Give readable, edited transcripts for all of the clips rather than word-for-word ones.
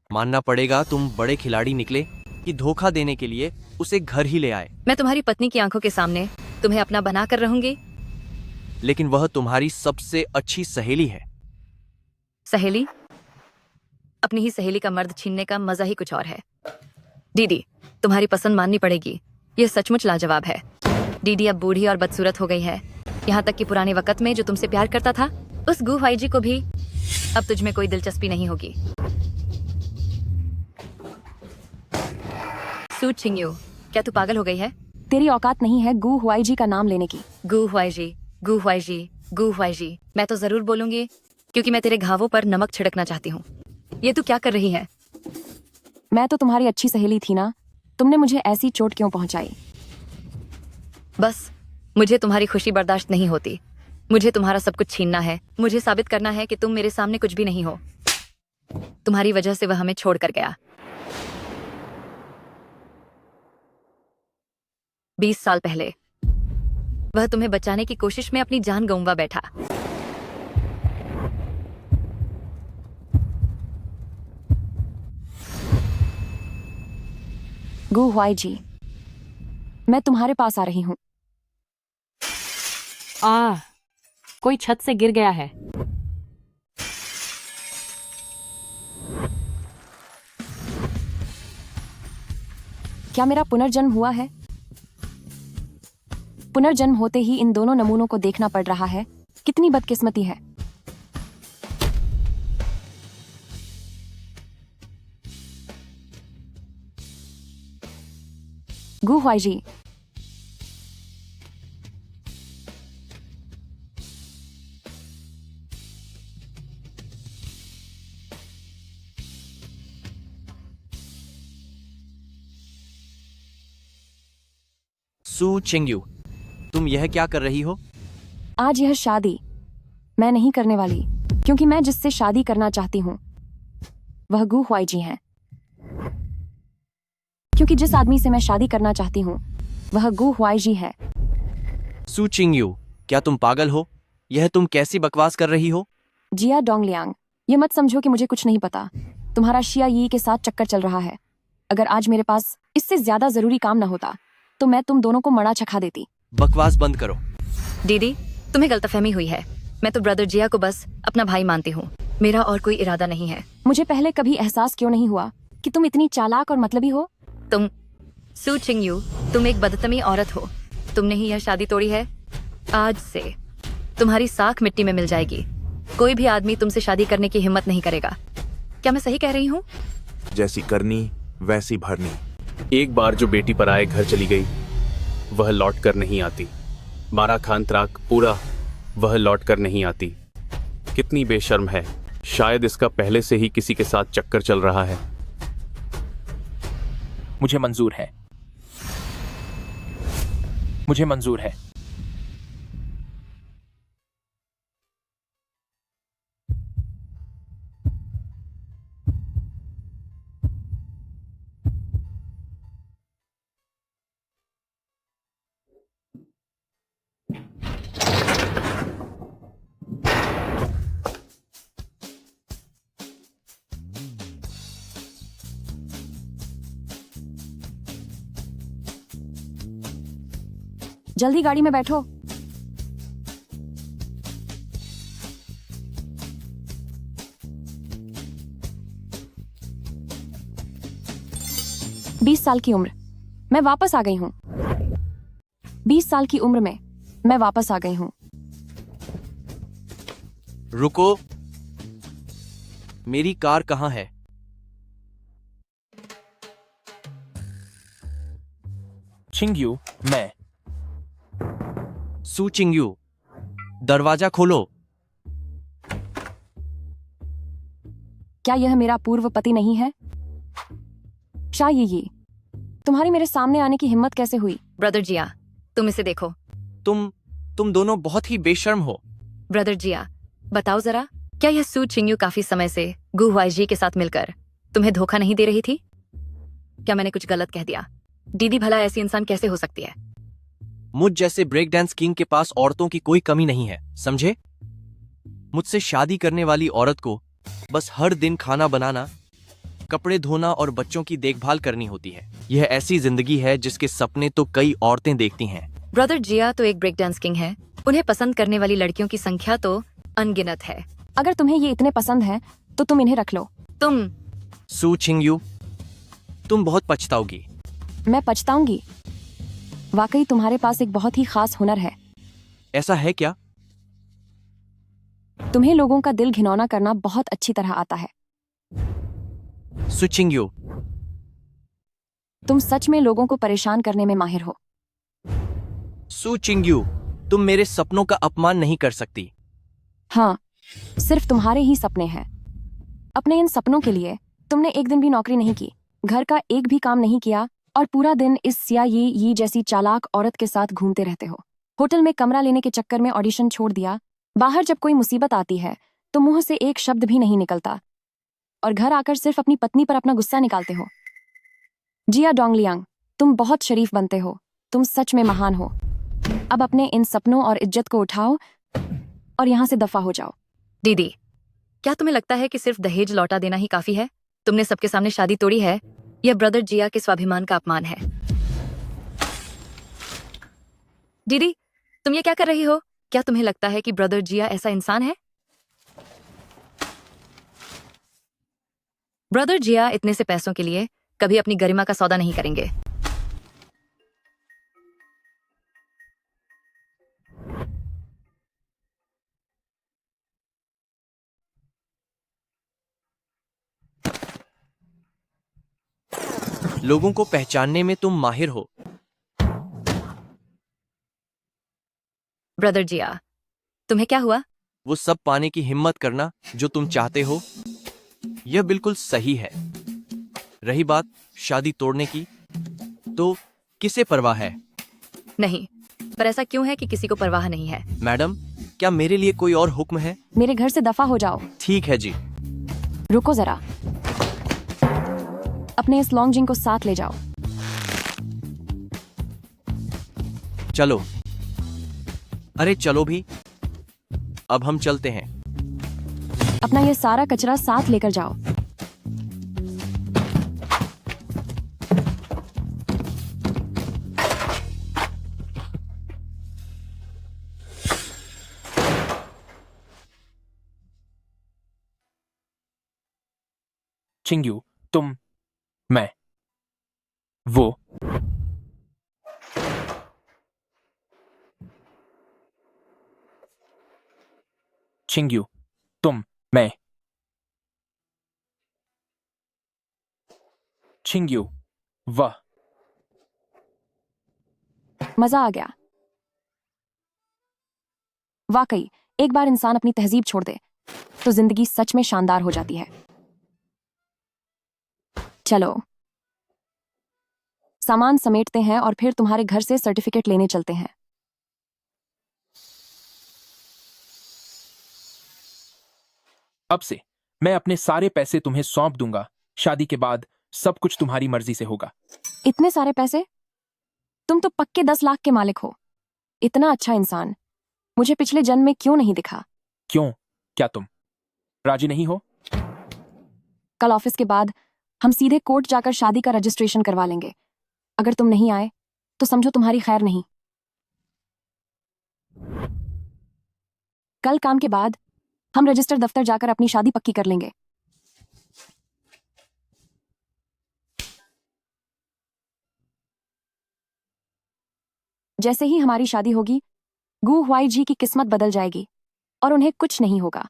मानना पड़ेगा तुम बड़े खिलाड़ी निकले कि धोखा देने के लिए उसे घर ही ले आए। मैं तुम्हारी पत्नी की आंखों के सामने तुम्हें अपना बना कर रहूंगी। लेकिन वह तुम्हारी सबसे अच्छी सहेली है। सहेली? अपनी ही सहेली का मर्द छीनने का मजा ही कुछ और है। दीदी, तुम्हारी पसंद माननी पड़ेगी, यह सचमुच लाजवाब है। दीदी अब बूढ़ी और बदसूरत हो गई है, यहाँ तक कि पुराने वक्त में जो तुमसे प्यार करता था उस गू हुआई जी को भी अब तुझ में कोई दिलचस्पी नहीं होगी। सू चिंगयू, क्या तू पागल हो गई है? तेरी औकात नहीं है गू हुआई जी का नाम लेने की। गू हुआई जी, गू हुआई जी, गू हुआई जी। मैं तो जरूर बोलूंगी, क्योंकि मैं तेरे घावों पर नमक छिड़कना चाहती हूँ। ये तू क्या कर रही है? मैं तो तुम्हारी अच्छी सहेली थी ना, तुमने मुझे ऐसी चोट क्यों पहुंचाई? बस मुझे तुम्हारी खुशी बर्दाश्त नहीं होती। मुझे तुम्हारा सब कुछ छीनना है। मुझे साबित करना है कि तुम मेरे सामने कुछ भी नहीं हो। तुम्हारी वजह से वह हमें छोड़ कर गया। 20 साल पहले वह तुम्हें बचाने की कोशिश में अपनी जान गंवा बैठा। गू हुआई जी, मैं तुम्हारे पास आ रही हूँ। कोई छत से गिर गया है। क्या मेरा पुनर्जन्म हुआ है? पुनर्जन्म होते ही इन दोनों नमूनों को देखना पड़ रहा है। कितनी बदकिस्मती है। गू हुआई जी, सू चिंगयू, तुम यह क्या कर रही हो? आज यह शादी मैं नहीं करने वाली, क्योंकि मैं जिससे शादी करना चाहती हूँ वह गू हुआई जी हैं। क्योंकि जिस आदमी से मैं शादी करना चाहती हूँ वह गू हुआई जी है। सू चिंगयू, क्या तुम पागल हो? यह तुम कैसी बकवास कर रही हो? जिया डोंगलियांग, ये मत समझो कि मुझे कुछ नहीं पता। तुम्हारा शिया यी के साथ चक्कर चल रहा है। अगर आज मेरे पास इससे ज्यादा जरूरी काम न होता तो मैं तुम दोनों को मड़ा चखा देती। बकवास बंद करो। दीदी, तुम्हें गलतफहमी हुई है। मैं तो ब्रदर जिया को बस अपना भाई मानती हूँ। मेरा और कोई इरादा नहीं है। मुझे पहले कभी एहसास क्यों नहीं हुआ कि तुम इतनी चालाक और मतलबी हो? तुम सू चिंगयू, तुम एक बदतमी औरत हो। तुमने ही यह शादी तोड़ी है। आज से तुम्हारी साख मिट्टी में मिल जाएगी। कोई भी आदमी तुमसे शादी करने की हिम्मत नहीं करेगा। क्या मैं सही कह रही हूँ? जैसी करनी वैसी भरनी। एक बार जो बेटी पराए घर चली गई वह लौट कर नहीं आती। मारा खान त्राक पूरा, वह लौट कर नहीं आती। कितनी बेशर्म है। शायद इसका पहले से ही किसी के साथ चक्कर चल रहा है। मुझे मंजूर है, मुझे मंजूर है। जल्दी गाड़ी में बैठो। बीस साल की उम्र, मैं वापस आ गई हूँ। 20 साल की उम्र में मैं वापस आ गई हूँ। रुको, मेरी कार कहाँ है? चिंगयू, मैं। सू चिंगयू, दरवाजा खोलो। क्या यह मेरा पूर्व पति नहीं है? शा यी, तुम्हारी मेरे सामने आने की हिम्मत कैसे हुई? ब्रदर जिया, तुम इसे देखो। तुम दोनों बहुत ही बेशर्म हो। ब्रदर जिया, बताओ जरा, क्या यह सू चिंगयू काफी समय से गू हुआई जी के साथ मिलकर तुम्हें धोखा नहीं दे रही थी? क्या मैंने कुछ गलत कह दिया? दीदी, भला ऐसी इंसान कैसे हो सकती है? मुझ जैसे ब्रेक डांस किंग के पास औरतों की कोई कमी नहीं है, समझे? मुझसे शादी करने वाली औरत को बस हर दिन खाना बनाना, कपड़े धोना और बच्चों की देखभाल करनी होती है। यह ऐसी जिंदगी है जिसके सपने तो कई औरतें देखती हैं। ब्रदर जिया तो एक ब्रेक डांस किंग है। उन्हें पसंद करने वाली लड़कियों की संख्या तो अनगिनत है। अगर तुम्हें ये इतने पसंद है तो तुम इन्हें रख लो। तुम सू छिंगयू, तुम बहुत पछताओगी। मैं पछताऊंगी? वाकई तुम्हारे पास एक बहुत ही खास हुनर है। ऐसा है क्या? तुम्हें लोगों का दिल घिनौना करना बहुत अच्छी तरह आता है। सू छिंगयू, तुम सच में लोगों को परेशान करने में माहिर हो। सू छिंगयू, तुम मेरे सपनों का अपमान नहीं कर सकती। हाँ, सिर्फ तुम्हारे ही सपने हैं। अपने इन सपनों के लिए तुमने एक दिन भी नौकरी नहीं की, घर का एक भी काम नहीं किया और पूरा दिन इस सिया ये जैसी चालाक औरत के साथ घूमते रहते हो। होटल में कमरा लेने के चक्कर में ऑडिशन छोड़ दिया। बाहर जब कोई मुसीबत आती है तो मुंह से एक शब्द भी नहीं निकलता और घर आकर सिर्फ अपनी पत्नी पर अपना गुस्सा निकालते हो। जिया डोंगलियांग, तुम बहुत शरीफ बनते हो। तुम सच में महान हो। अब अपने इन सपनों और इज्जत को उठाओ और यहाँ से दफा हो जाओ। दीदी, क्या तुम्हें लगता है कि सिर्फ दहेज लौटा देना ही काफी है? तुमने सबके सामने शादी तोड़ी है। यह ब्रदर जिया के स्वाभिमान का अपमान है। दीदी, तुम ये क्या कर रही हो? क्या तुम्हें लगता है कि ब्रदर जिया ऐसा इंसान है? ब्रदर जिया इतने से पैसों के लिए कभी अपनी गरिमा का सौदा नहीं करेंगे। लोगों को पहचानने में तुम माहिर हो। ब्रदर जिया, तुम्हें क्या हुआ? वो सब पाने की हिम्मत करना जो तुम चाहते हो, यह बिल्कुल सही है। रही बात शादी तोड़ने की, तो किसे परवाह है? नहीं, पर ऐसा क्यों है कि किसी को परवाह नहीं है? मैडम, क्या मेरे लिए कोई और हुक्म है? मेरे घर से दफा हो जाओ। ठीक है जी। रुको जरा, अपने इस लॉन्ग जिंग को साथ ले जाओ। चलो। अरे चलो भी, अब हम चलते हैं। अपना ये सारा कचरा साथ लेकर जाओ। चिंग्यू, तुम, मैं, वो। चिंग्यू, तुम, मैं। चिंग्यू, वह। मजा आ गया। वाकई, एक बार इंसान अपनी तहजीब छोड़ दे तो जिंदगी सच में शानदार हो जाती है। चलो, सामान समेटते हैं और फिर तुम्हारे घर से सर्टिफिकेट लेने चलते हैं। अब से मैं अपने सारे पैसे तुम्हें सौंप दूंगा। शादी के बाद सब कुछ तुम्हारी मर्जी से होगा। इतने सारे पैसे? तुम तो पक्के 10 लाख के मालिक हो। इतना अच्छा इंसान मुझे पिछले जन्म में क्यों नहीं दिखा? क्यों? क्या तुम राजी नहीं हो? कल ऑफिस के बाद हम सीधे कोर्ट जाकर शादी का रजिस्ट्रेशन करवा लेंगे। अगर तुम नहीं आए तो समझो तुम्हारी खैर नहीं। कल काम के बाद हम रजिस्टर दफ्तर जाकर अपनी शादी पक्की कर लेंगे। जैसे ही हमारी शादी होगी, गु हुआई जी की किस्मत बदल जाएगी और उन्हें कुछ नहीं होगा।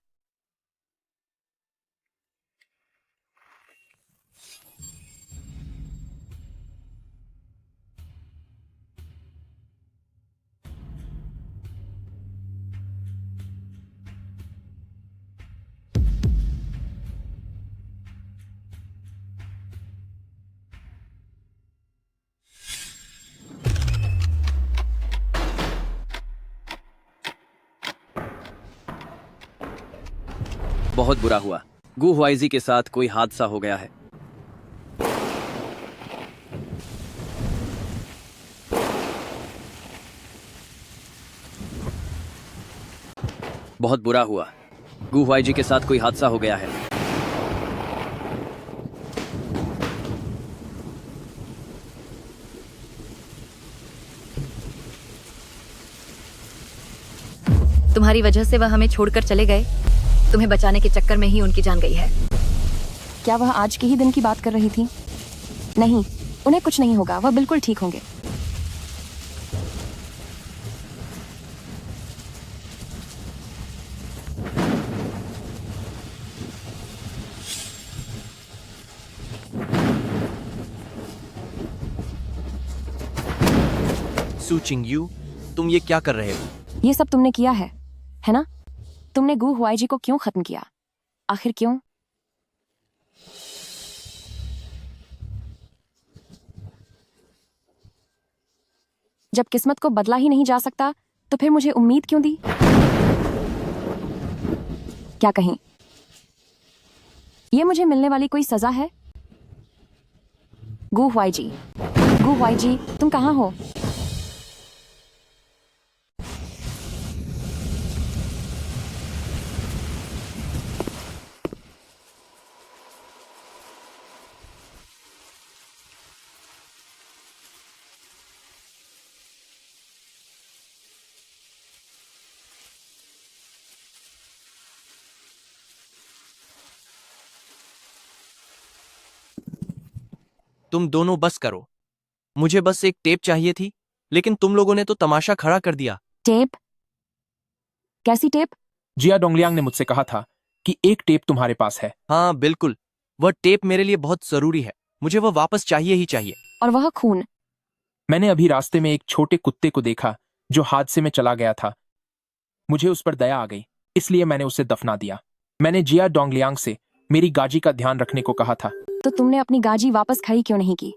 बहुत बुरा हुआ। गु हुआईजी के साथ कोई हादसा हो गया है। बहुत बुरा हुआ। गु हुआईजी के साथ कोई हादसा हो गया है। तुम्हारी वजह से वह हमें छोड़कर चले गए। तुम्हें बचाने के चक्कर में ही उनकी जान गई है। क्या वह आज के ही दिन की बात कर रही थी? नहीं, उन्हें कुछ नहीं होगा, वह बिल्कुल ठीक होंगे। सू चिंगयू, तुम ये क्या कर रहे हो? ये सब तुमने किया है ना? तुमने गु हुआईजी को क्यों खत्म किया? आखिर क्यों? जब किस्मत को बदला ही नहीं जा सकता तो फिर मुझे उम्मीद क्यों दी? क्या कहें? ये मुझे मिलने वाली कोई सजा है? गु हुआईजी, तुम कहाँ हो? तुम दोनों बस करो। मुझे बस एक टेप चाहिए थी, लेकिन तुम लोगों ने तो तमाशा खड़ा कर दिया। टेप? कैसी टेप? जिया डोंगलियांग ने मुझसे कहा था कि एक टेप तुम्हारे पास है। हाँ बिल्कुल, वह टेप मेरे लिए बहुत जरूरी है। मुझे वह वापस चाहिए ही चाहिए। और वह खून? मैंने अभी रास्ते में एक छोटे कुत्ते को देखा जो हादसे में चला गया था। मुझे उस पर दया आ गई, इसलिए मैंने उसे दफना दिया। मैंने जिया डोंगलियांग से मेरी गाजी का ध्यान रखने को कहा था। तो तुमने अपनी गाजी वापस खड़ी क्यों नहीं की?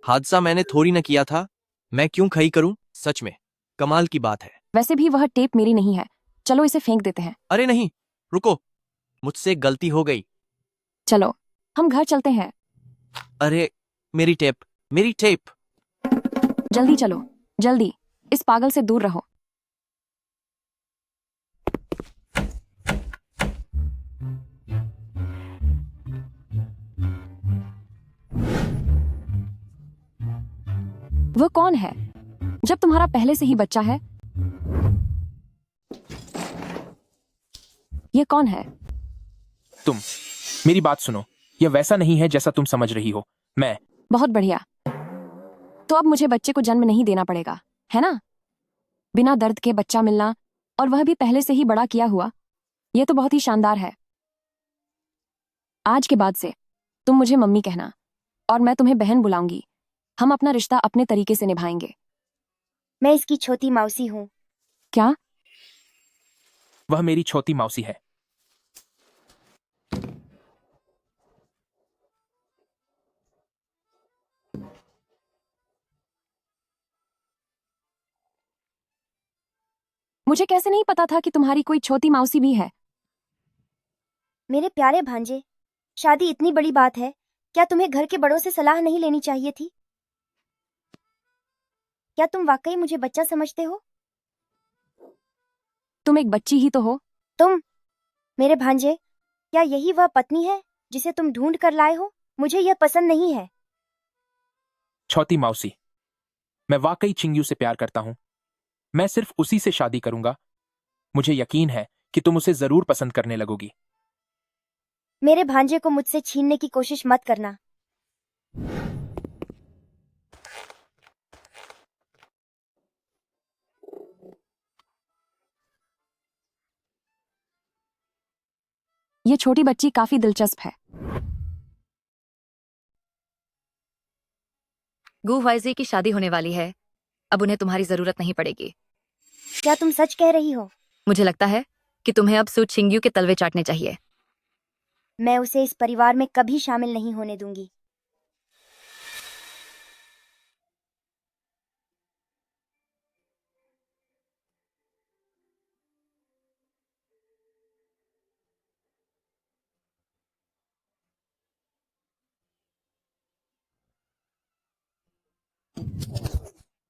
हादसा मैंने थोड़ी न किया था, मैं क्यों खई करूं? सच में कमाल की बात है। वैसे भी वह टेप मेरी नहीं है, चलो इसे फेंक देते हैं। अरे नहीं, रुको, मुझसे गलती हो गई। चलो हम घर चलते हैं। अरे मेरी टेप, मेरी टेप। जल्दी चलो, जल्दी, इस पागल से दूर रहो। वह कौन है जब तुम्हारा पहले से ही बच्चा है? यह कौन है? तुम मेरी बात सुनो, यह वैसा नहीं है जैसा तुम समझ रही हो। मैं बहुत बढ़िया। तो अब मुझे बच्चे को जन्म नहीं देना पड़ेगा, है ना? बिना दर्द के बच्चा मिलना, और वह भी पहले से ही बड़ा किया हुआ, यह तो बहुत ही शानदार है। आज के बाद से तुम मुझे मम्मी कहना और मैं तुम्हें बहन बुलाऊंगी। हम अपना रिश्ता अपने तरीके से निभाएंगे। मैं इसकी छोटी मौसी हूँ। क्या? वह मेरी छोटी मौसी है। मुझे कैसे नहीं पता था कि तुम्हारी कोई छोटी मौसी भी है? मेरे प्यारे भांजे, शादी इतनी बड़ी बात है, क्या तुम्हें घर के बड़ों से सलाह नहीं लेनी चाहिए थी? क्या तुम वाकई मुझे बच्चा समझते हो? तुम एक बच्ची ही तो हो। तुम, मेरे भांजे, क्या यही वह पत्नी है जिसे तुम ढूंढ कर लाए हो? मुझे यह पसंद नहीं है। छोटी मौसी, मैं वाकई चिंगयू से प्यार करता हूं। मैं सिर्फ उसी से शादी करूंगा। मुझे यकीन है कि तुम उसे जरूर पसंद करने लगोगी। मेरे भांजे को मुझसे छीनने की कोशिश मत करना। ये छोटी बच्ची काफी दिलचस्प है। गु हुआईजी की शादी होने वाली है, अब उन्हें तुम्हारी जरूरत नहीं पड़ेगी। क्या तुम सच कह रही हो? मुझे लगता है कि तुम्हें अब सू चिंगयू के तलवे चाटने चाहिए। मैं उसे इस परिवार में कभी शामिल नहीं होने दूंगी।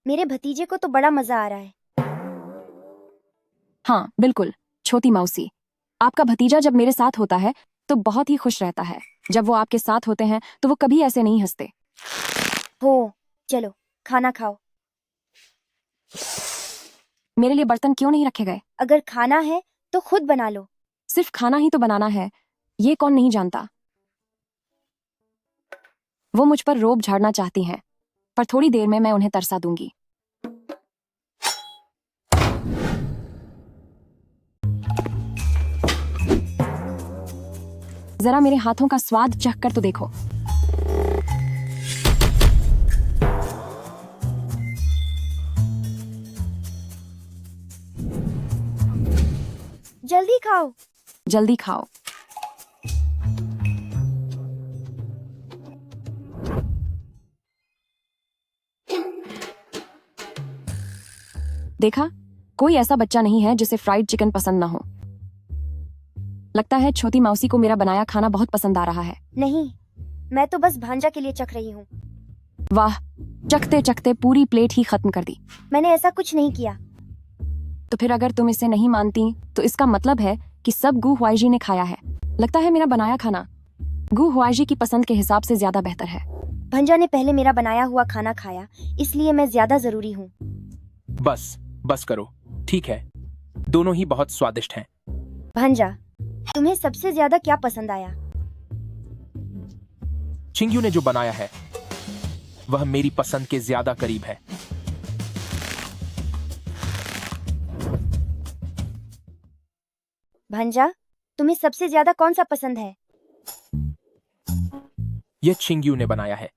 मेरे भतीजे को तो बड़ा मजा आ रहा है। हाँ बिल्कुल, छोटी मौसी, आपका भतीजा जब मेरे साथ होता है तो बहुत ही खुश रहता है। जब वो आपके साथ होते हैं तो वो कभी ऐसे नहीं हंसते। हो, चलो खाना खाओ। मेरे लिए बर्तन क्यों नहीं रखे गए? अगर खाना है तो खुद बना लो। सिर्फ खाना ही तो बनाना है, ये कौन नहीं जानता। वो मुझ पर रोब झाड़ना चाहती हैं, पर थोड़ी देर में मैं उन्हें तरसा दूंगी। जरा मेरे हाथों का स्वाद चखकर तो देखो। जल्दी खाओ। जल्दी खाओ। देखा, कोई ऐसा बच्चा नहीं है जिसे फ्राइड चिकन पसंद ना हो। लगता है छोटी मौसी को मेरा बनाया खाना बहुत पसंद आ रहा है। नहीं, मैं तो बस भांजा के लिए चख रही हूँ। वाह, चखते चखते पूरी प्लेट ही खत्म कर दी। मैंने ऐसा कुछ नहीं किया। तो फिर अगर तुम इसे नहीं मानती तो इसका मतलब है कि सब गु हुआईजी ने खाया है। लगता है मेरा बनाया खाना गु हुआईजी की पसंद के हिसाब से ज्यादा बेहतर है। भंजा ने पहले मेरा बनाया हुआ खाना खाया, इसलिए मैं ज्यादा जरूरी हूँ। बस करो, ठीक है। दोनों ही बहुत स्वादिष्ट हैं। भंजा, तुम्हें सबसे ज्यादा क्या पसंद आया? चिंग्यू ने जो बनाया है वह मेरी पसंद के ज्यादा करीब है। भंजा, तुम्हें सबसे ज्यादा कौन सा पसंद है? यह चिंग्यू ने बनाया है।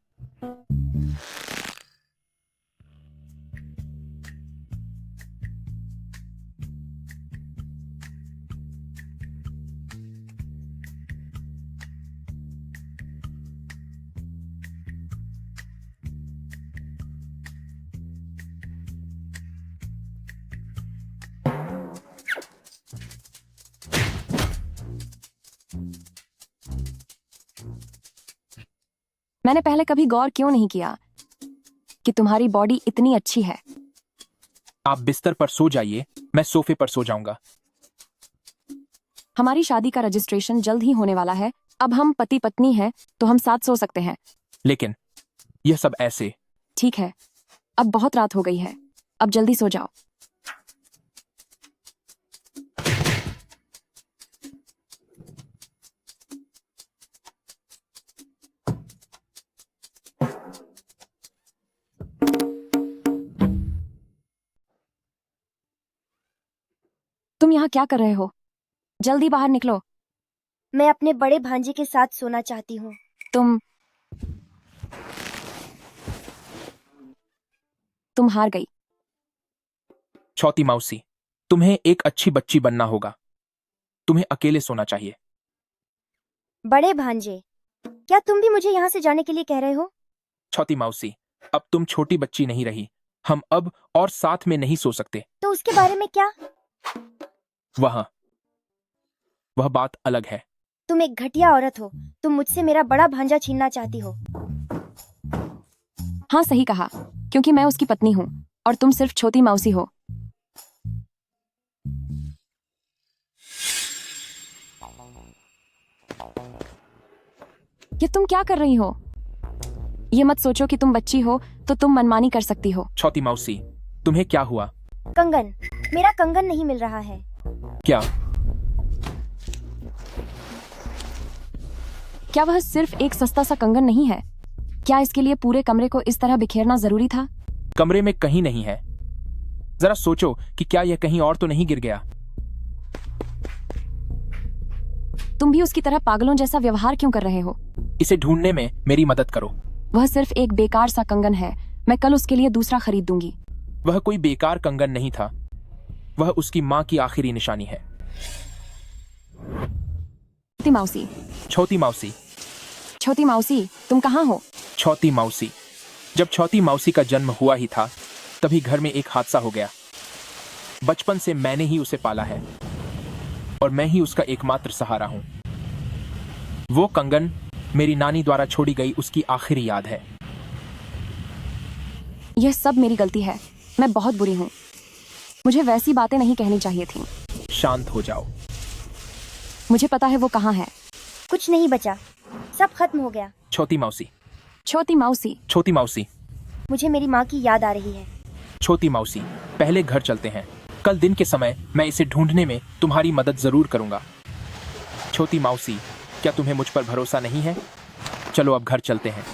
मैंने पहले कभी गौर क्यों नहीं किया कि तुम्हारी बॉडी इतनी अच्छी है। आप बिस्तर पर सो जाइए, मैं सोफे पर सो जाऊंगा। हमारी शादी का रजिस्ट्रेशन जल्द ही होने वाला है। अब हम पति पत्नी हैं तो हम साथ सो सकते हैं। लेकिन यह सब ऐसे। ठीक है, अब बहुत रात हो गई है, अब जल्दी सो जाओ। तुम यहाँ क्या कर रहे हो? जल्दी बाहर निकलो। मैं अपने बड़े भांजे के साथ सोना चाहती हूँ। तुम हार गई। छोटी मौसी, तुम्हें एक अच्छी बच्ची बनना होगा। तुम्हें अकेले सोना चाहिए। बड़े भांजे, क्या तुम भी मुझे यहाँ से जाने के लिए कह रहे हो? छोटी मौसी, अब तुम छोटी बच्ची नहीं रही। हम अब और साथ में नहीं सो सकते। तो उसके बारे में क्या? वह बात अलग है। तुम एक घटिया औरत हो। तुम मुझसे मेरा बड़ा भांजा छीनना चाहती हो। हाँ, सही कहा, क्योंकि मैं उसकी पत्नी हूँ और तुम सिर्फ छोटी मौसी हो। ये तुम क्या कर रही हो? ये मत सोचो कि तुम बच्ची हो तो तुम मनमानी कर सकती हो। छोटी मौसी, तुम्हें क्या हुआ? कंगन, मेरा कंगन नहीं मिल रहा है। क्या वह सिर्फ एक सस्ता सा कंगन नहीं है? क्या इसके लिए पूरे कमरे को इस तरह बिखेरना जरूरी था? कमरे में कहीं नहीं है। जरा सोचो कि क्या यह कहीं और तो नहीं गिर गया। तुम भी उसकी तरह पागलों जैसा व्यवहार क्यों कर रहे हो? इसे ढूंढने में मेरी मदद करो। वह सिर्फ एक बेकार सा कंगन है। मैं कल उसके लिए दूसरा खरीद दूंगी। वह कोई बेकार कंगन नहीं था। वह उसकी माँ की आखिरी निशानी है। छोटी मौसी, छोटी मौसी, छोटी मौसी, तुम कहाँ हो? छोटी मौसी, जब छोटी मौसी का जन्म हुआ ही था तभी घर में एक हादसा हो गया। बचपन से मैंने ही उसे पाला है और मैं ही उसका एकमात्र सहारा हूं। वो कंगन मेरी नानी द्वारा छोड़ी गई उसकी आखिरी याद है। यह सब मेरी गलती है। मैं बहुत बुरी हूँ। मुझे वैसी बातें नहीं कहनी चाहिए थी। शांत हो जाओ। मुझे पता है वो कहाँ है। कुछ नहीं बचा, सब खत्म हो गया। छोटी मौसी, छोटी मौसी, छोटी मौसी, मुझे मेरी माँ की याद आ रही है। छोटी मौसी, पहले घर चलते हैं। कल दिन के समय मैं इसे ढूंढने में तुम्हारी मदद जरूर करूंगा। छोटी मौसी, क्या तुम्हें मुझ पर भरोसा नहीं है? चलो अब घर चलते हैं।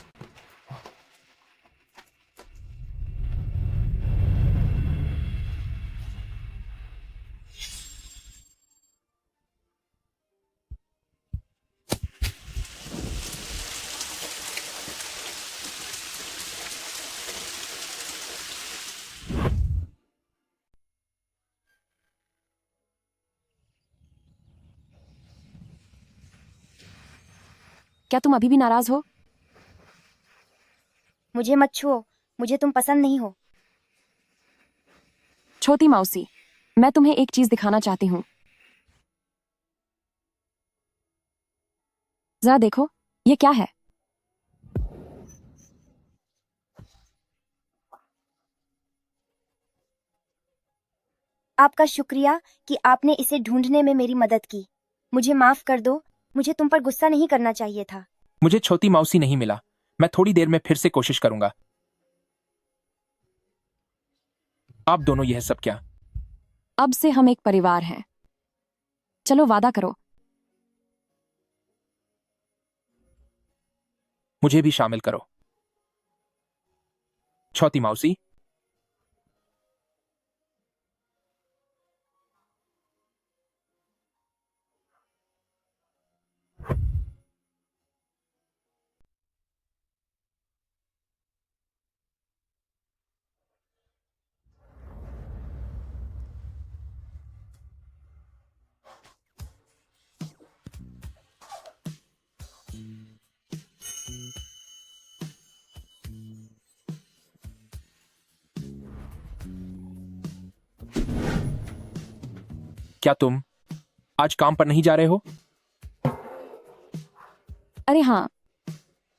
क्या तुम अभी भी नाराज हो? मुझे मत छुओ, मुझे तुम पसंद नहीं हो। छोटी मौसी, मैं तुम्हें एक चीज दिखाना चाहती हूँ। जरा देखो, ये क्या है? आपका शुक्रिया कि आपने इसे ढूंढने में मेरी मदद की। मुझे माफ कर दो, मुझे तुम पर गुस्सा नहीं करना चाहिए था। मुझे छोटी मौसी नहीं मिला। मैं थोड़ी देर में फिर से कोशिश करूंगा। आप दोनों यह सब क्या? अब से हम एक परिवार हैं। चलो वादा करो। मुझे भी शामिल करो। छोटी मौसी, क्या तुम आज काम पर नहीं जा रहे हो? अरे हाँ,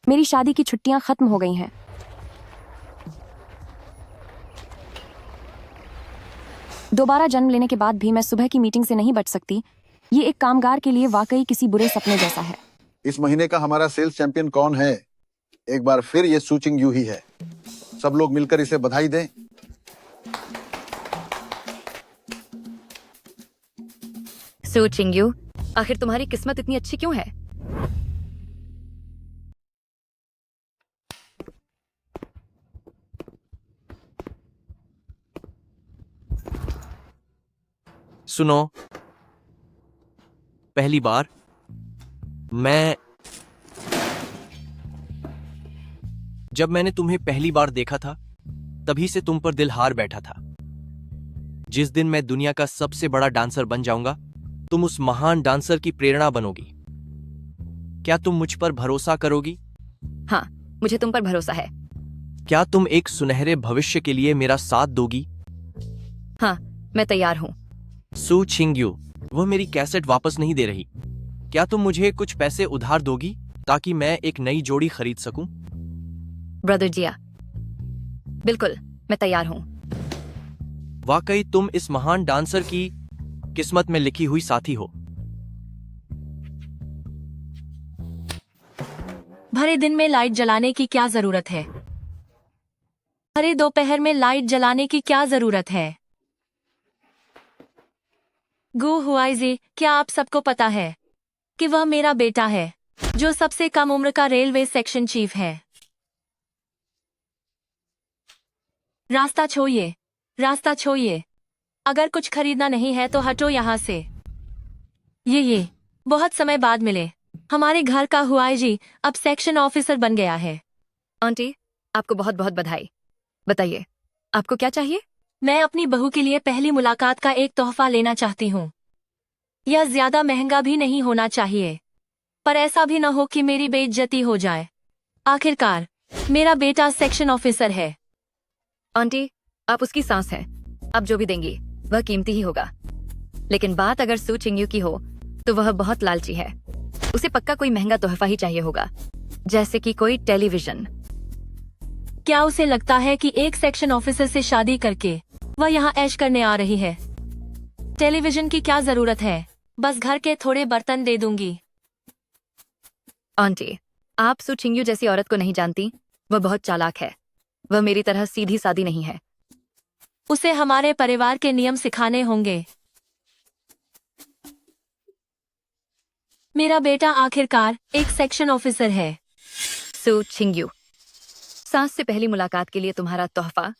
मेरी शादी की छुट्टियां खत्म हो गई हैं। दोबारा जन्म लेने के बाद भी मैं सुबह की मीटिंग से नहीं बच सकती। ये एक कामगार के लिए वाकई किसी बुरे सपने जैसा है। इस महीने का हमारा सेल्स चैंपियन कौन है? एक बार फिर ये सू चिंग-यू ही है। सब लोग मिलकर इसे बधाई दें। सू चिंग-यू, आखिर तुम्हारी किस्मत इतनी अच्छी क्यों है? सुनो, पहली बार जब मैंने तुम्हें पहली बार देखा था, तभी से तुम पर दिल हार बैठा था। जिस दिन मैं दुनिया का सबसे बड़ा डांसर बन जाऊंगा, तुम उस महान डांसर की प्रेरणा बनोगी। क्या तुम मुझ पर भरोसा करोगी? हाँ, मुझे तुम पर भरोसा है। क्या तुम एक सुनहरे भविष्य के लिए मेरा साथ दोगी? हाँ, मैं तैयार हूँ। सू चिंग-यू, वह मेरी कैसेट वापस नहीं दे रही। क्या तुम मुझे कुछ पैसे उधार दोगी ताकि मैं एक नई जोड़ी खरीद सकूं? ब्रदर जिया, बिल्कुल, मैं तैयार हूँ। वाकई तुम इस महान डांसर की किस्मत में लिखी हुई साथी हो। भरे दिन में लाइट जलाने की क्या जरूरत है? भरे दोपहर में लाइट जलाने की क्या जरूरत है? गु हुआइजी, क्या आप सबको पता है कि वह मेरा बेटा है, जो सबसे कम उम्र का रेलवे सेक्शन चीफ है? रास्ता छोड़िए, रास्ता छोड़िए। अगर कुछ खरीदना नहीं है तो हटो यहाँ से। ये बहुत समय बाद मिले। हमारे घर का हुआइजी अब सेक्शन ऑफिसर बन गया है। आंटी, आपको बहुत बहुत बधाई। बताइए, आपको क्या चाहिए? मैं अपनी बहू के लिए पहली मुलाकात का एक तोहफा लेना चाहती हूँ। यह ज्यादा महंगा भी नहीं होना चाहिए, पर ऐसा भी न हो कि मेरी बेइज्जती हो जाए। आखिरकार मेरा बेटा सेक्शन ऑफिसर है। आंटी, आप उसकी सांस हैं। आप जो भी देंगी वह कीमती ही होगा। लेकिन बात अगर सू चिंग-यू की हो तो वह बहुत लालची है। उसे पक्का कोई महंगा तोहफा ही चाहिए होगा, जैसे कि कोई टेलीविजन। क्या उसे लगता है कि एक सेक्शन ऑफिसर से शादी करके वह यहाँ ऐश करने आ रही है? टेलीविजन की क्या जरूरत है? बस घर के थोड़े बर्तन दे दूंगी। आंटी, आप सू चिंग-यू जैसी औरत को नहीं जानती। वह बहुत चालाक है। वह मेरी तरह सीधी सादी नहीं है। उसे हमारे परिवार के नियम सिखाने होंगे। मेरा बेटा आखिरकार एक सेक्शन ऑफिसर है। सू चिंग्यू, सांस से पहली मुलाकात के लिए तुम्हारा तोहफा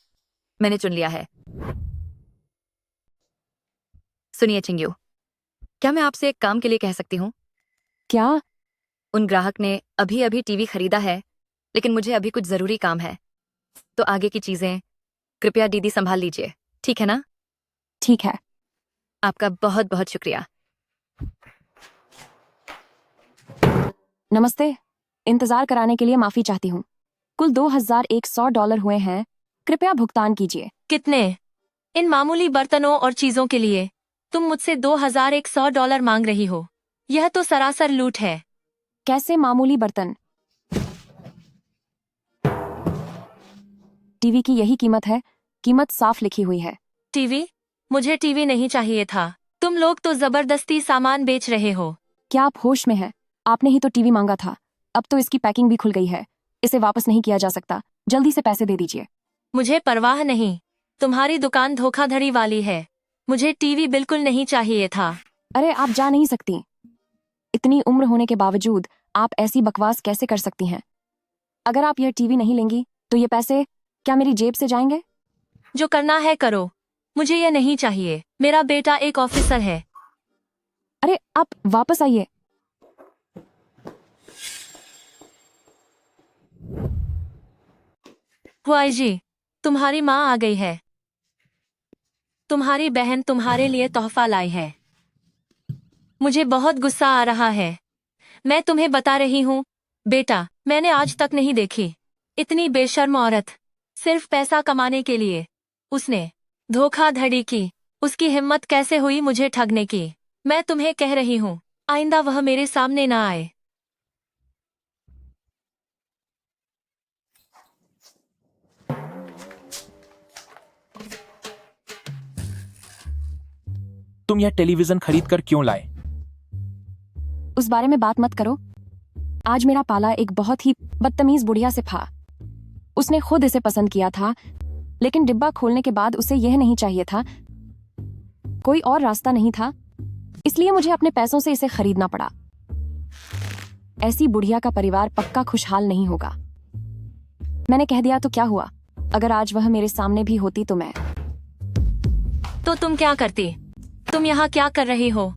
मैंने चुन लिया है। सुनिए चिंग्यू, क्या मैं आपसे एक काम के लिए कह सकती हूँ? क्या? उन ग्राहक ने अभी अभी टीवी खरीदा है, लेकिन मुझे अभी कुछ जरूरी काम है, तो आगे की चीजें कृपया दीदी संभाल लीजिए, ठीक है ना? ठीक है। आपका बहुत बहुत शुक्रिया। नमस्ते, इंतजार कराने के लिए माफी चाहती हूँ। कुल $2100 हुए हैं, कृपया भुगतान कीजिए। कितने? इन मामूली बर्तनों और चीजों के लिए तुम मुझसे $2100 मांग रही हो? यह तो सरासर लूट है। कैसे मामूली बर्तन? टीवी की यही कीमत है, कीमत साफ लिखी हुई है। टीवी? मुझे टीवी नहीं चाहिए था। तुम लोग तो जबरदस्ती सामान बेच रहे हो। क्या आप होश में हैं? आपने ही तो टीवी मांगा था। अब तो इसकी पैकिंग भी खुल गई है, इसे वापस नहीं किया जा सकता। जल्दी से पैसे दे दीजिए। मुझे परवाह नहीं, तुम्हारी दुकान धोखाधड़ी वाली है। मुझे टीवी बिल्कुल नहीं चाहिए था। अरे आप जा नहीं सकती। इतनी उम्र होने के बावजूद आप ऐसी बकवास कैसे कर सकती हैं? अगर आप यह टीवी नहीं लेंगी तो ये पैसे क्या मेरी जेब से जाएंगे? जो करना है करो, मुझे यह नहीं चाहिए। मेरा बेटा एक ऑफिसर है। अरे आप वापस आइए। हुआई जी, तुम्हारी माँ आ गई है। तुम्हारी बहन तुम्हारे लिए तोहफा लाई है। मुझे बहुत गुस्सा आ रहा है। मैं तुम्हें बता रही हूँ बेटा, मैंने आज तक नहीं देखी इतनी बेशर्म औरत। सिर्फ पैसा कमाने के लिए उसने धोखाधड़ी की। उसकी हिम्मत कैसे हुई मुझे ठगने की? मैं तुम्हें कह रही हूँ, आइंदा वह मेरे सामने ना आए। तुम यह टेलीविजन खरीद कर क्यों लाए? उस बारे में बात मत करो। आज मेरा पाला एक बहुत ही बदतमीज बुढ़िया से था। उसने खुद इसे पसंद किया था, लेकिन डिब्बा खोलने के बाद उसे यह नहीं चाहिए था। कोई और रास्ता नहीं था, इसलिए मुझे अपने पैसों से इसे खरीदना पड़ा। ऐसी बुढ़िया का परिवार पक्का खुशहाल नहीं होगा। मैंने कह दिया तो क्या हुआ? अगर आज वह मेरे सामने भी होती तो मैं। तो तुम क्या करती? तुम यहाँ क्या कर रही हो?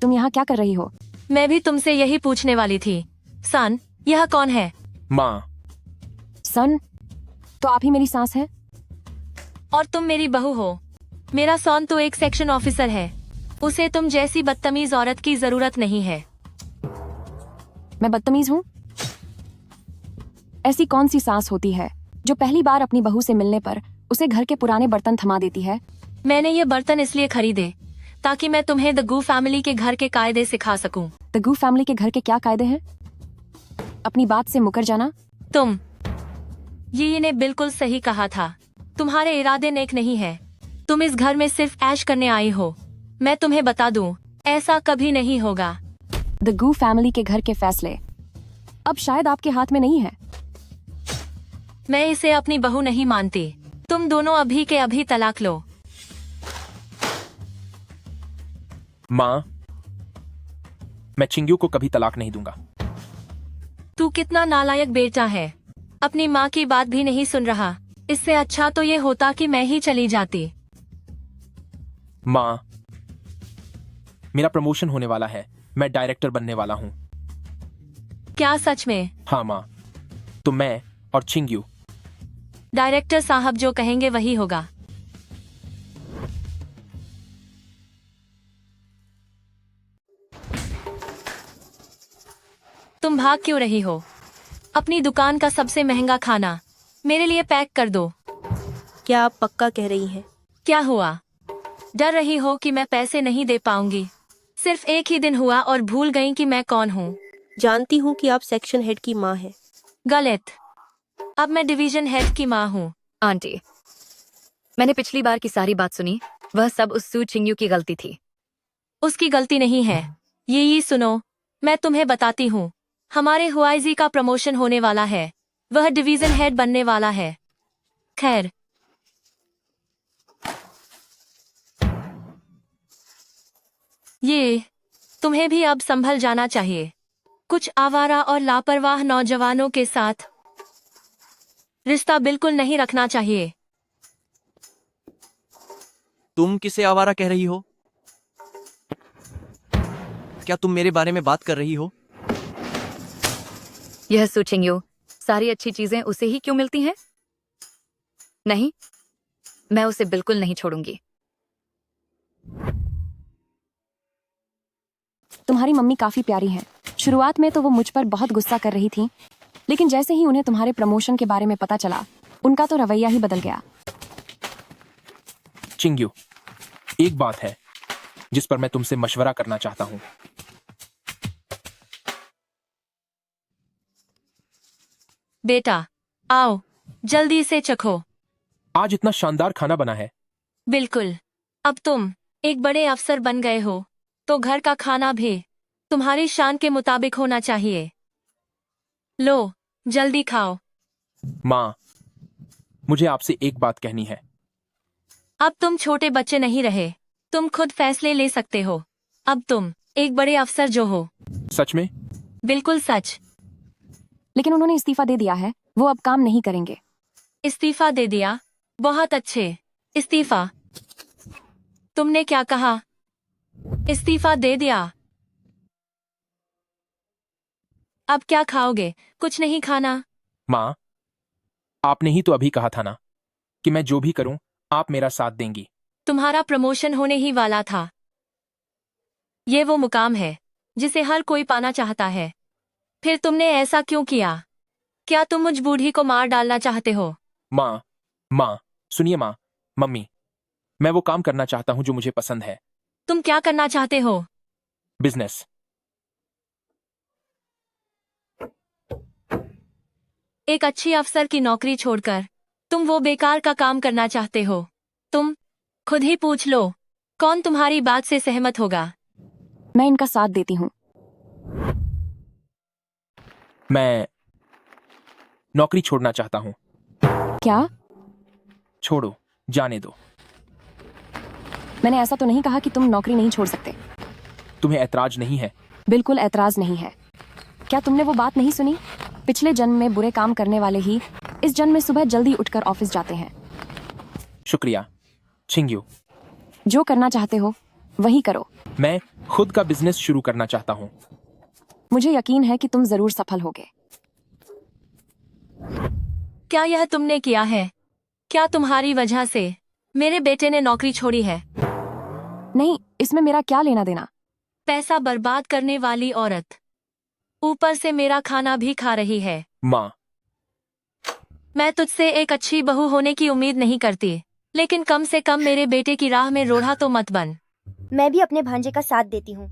तुम यहाँ क्या कर रही हो? मैं भी तुमसे यही पूछने वाली थी। सन, यह कौन है? माँ। सन? तो आप ही मेरी सास हैं? और तुम मेरी बहू हो। मेरा सॉन तो एक सेक्शन ऑफिसर है। उसे तुम जैसी बदतमीज औरत की जरूरत नहीं है। मैं बदतमीज हूँ? ऐसी कौन सी सास होती है जो पहली बार अपनी बहू से मिलने पर उसे घर के पुराने बर्तन थमा देती है? मैंने ये बर्तन इसलिए खरीदे ताकि मैं तुम्हें द गू फैमिली के घर के कायदे सिखा सकूं। द गू फैमिली के घर के क्या कायदे हैं? अपनी बात से मुकर जाना। तुम ये ने बिल्कुल सही कहा था। तुम्हारे इरादे नेक नहीं है। तुम इस घर में सिर्फ ऐश करने आई हो। मैं तुम्हें बता दूं, ऐसा कभी नहीं होगा। द गू फैमिली के घर के फैसले अब शायद आपके हाथ में नहीं है। मैं इसे अपनी बहू नहीं मानती। तुम दोनों अभी के अभी तलाक लो। माँ, मैं चिंग्यू को कभी तलाक नहीं दूंगा। तू कितना नालायक बेटा है। अपनी माँ की बात भी नहीं सुन रहा। इससे अच्छा तो ये होता कि मैं ही चली जाती। माँ, मेरा प्रमोशन होने वाला है। मैं डायरेक्टर बनने वाला हूँ। क्या सच में? हाँ माँ, तो मैं और चिंग्यू। डायरेक्टर साहब जो कहेंगे वही होगा। तुम भाग क्यों रही हो? अपनी दुकान का सबसे महंगा खाना मेरे लिए पैक कर दो। क्या आप पक्का कह रही हैं? क्या हुआ? डर रही हो कि मैं पैसे नहीं दे पाऊंगी? सिर्फ एक ही दिन हुआ और भूल गई कि मैं कौन हूँ। जानती हूँ कि आप सेक्शन हेड की माँ हैं। गलत। अब मैं डिवीजन हेड की माँ हूँ। आंटी, मैंने पिछली बार की सारी बात सुनी। वह सब उस सू चिंग्यू की गलती थी। उसकी गलती नहीं है। ये सुनो, मैं तुम्हें बताती हूँ, हमारे हुआईजी का प्रमोशन होने वाला है। वह डिवीजन हेड बनने वाला है। खैर, ये तुम्हें भी अब संभल जाना चाहिए। कुछ आवारा और लापरवाह नौजवानों के साथ रिश्ता बिल्कुल नहीं रखना चाहिए। तुम किसे आवारा कह रही हो? क्या तुम मेरे बारे में बात कर रही हो? यह सूचिंग यू, सारी अच्छी चीजें उसे ही क्यों मिलती हैं? नहीं, मैं उसे बिल्कुल नहीं छोड़ूंगी। तुम्हारी मम्मी काफी प्यारी हैं। शुरुआत में तो वो मुझ पर बहुत गुस्सा कर रही थी, लेकिन जैसे ही उन्हें तुम्हारे प्रमोशन के बारे में पता चला, उनका तो रवैया ही बदल गया। चिंग्यू, एक बात है जिस पर मैं तुमसे मशवरा करना चाहता हूँ। बेटा, आओ, जल्दी से चखो। आज इतना शानदार खाना बना है। बिल्कुल। अब तुम एक बड़े अफसर बन गए हो, तो घर का खाना भी तुम्हारी शान के मुताबिक होना चाहिए। लो, जल्दी खाओ। माँ, मुझे आपसे एक बात कहनी है। अब तुम छोटे बच्चे नहीं रहे, तुम खुद फैसले ले सकते हो। अब तुम एक बड़े अफसर जो हो। सच में? बिल्कुल सच। लेकिन उन्होंने इस्तीफा दे दिया है, वो अब काम नहीं करेंगे। इस्तीफा दे दिया? बहुत अच्छे। इस्तीफा? तुमने क्या कहा? इस्तीफा दे दिया? अब क्या खाओगे? कुछ नहीं खाना? माँ, आपने ही तो अभी कहा था ना कि मैं जो भी करूं आप मेरा साथ देंगी। तुम्हारा प्रमोशन होने ही वाला था। ये वो मुकाम है जिसे हर कोई पाना चाहता है। फिर तुमने ऐसा क्यों किया? क्या तुम मुझ बूढ़ी को मार डालना चाहते हो? माँ, सुनिए माँ, मम्मी, मैं वो काम करना चाहता हूं जो मुझे पसंद है। तुम क्या करना चाहते हो? बिजनेस। एक अच्छी अफसर की नौकरी छोड़कर तुम वो बेकार का काम करना चाहते हो? तुम खुद ही पूछ लो, कौन तुम्हारी बात से सहमत होगा? मैं इनका साथ देती हूँ। मैं नौकरी छोड़ना चाहता हूँ। क्या? छोड़ो, जाने दो। मैंने ऐसा तो नहीं कहा कि तुम नौकरी नहीं छोड़ सकते। तुम्हें ऐतराज नहीं है? बिल्कुल ऐतराज नहीं है। क्या तुमने वो बात नहीं सुनी? पिछले जन्म में बुरे काम करने वाले ही इस जन्म में सुबह जल्दी उठकर ऑफिस जाते हैं। शुक्रिया चिंग्यू। जो करना चाहते हो वही करो। मैं खुद का बिजनेस शुरू करना चाहता हूँ। मुझे यकीन है कि तुम जरूर सफल होगे। क्या यह तुमने किया है? क्या तुम्हारी वजह से मेरे बेटे ने नौकरी छोड़ी है? नहीं, इसमें मेरा क्या लेना देना। पैसा बर्बाद करने वाली औरत, ऊपर से मेरा खाना भी खा रही है। माँ, मैं तुझसे एक अच्छी बहू होने की उम्मीद नहीं करती, लेकिन कम से कम मेरे बेटे की राह में रोड़ा तो मत बन। मैं भी अपने भांजे का साथ देती हूँ।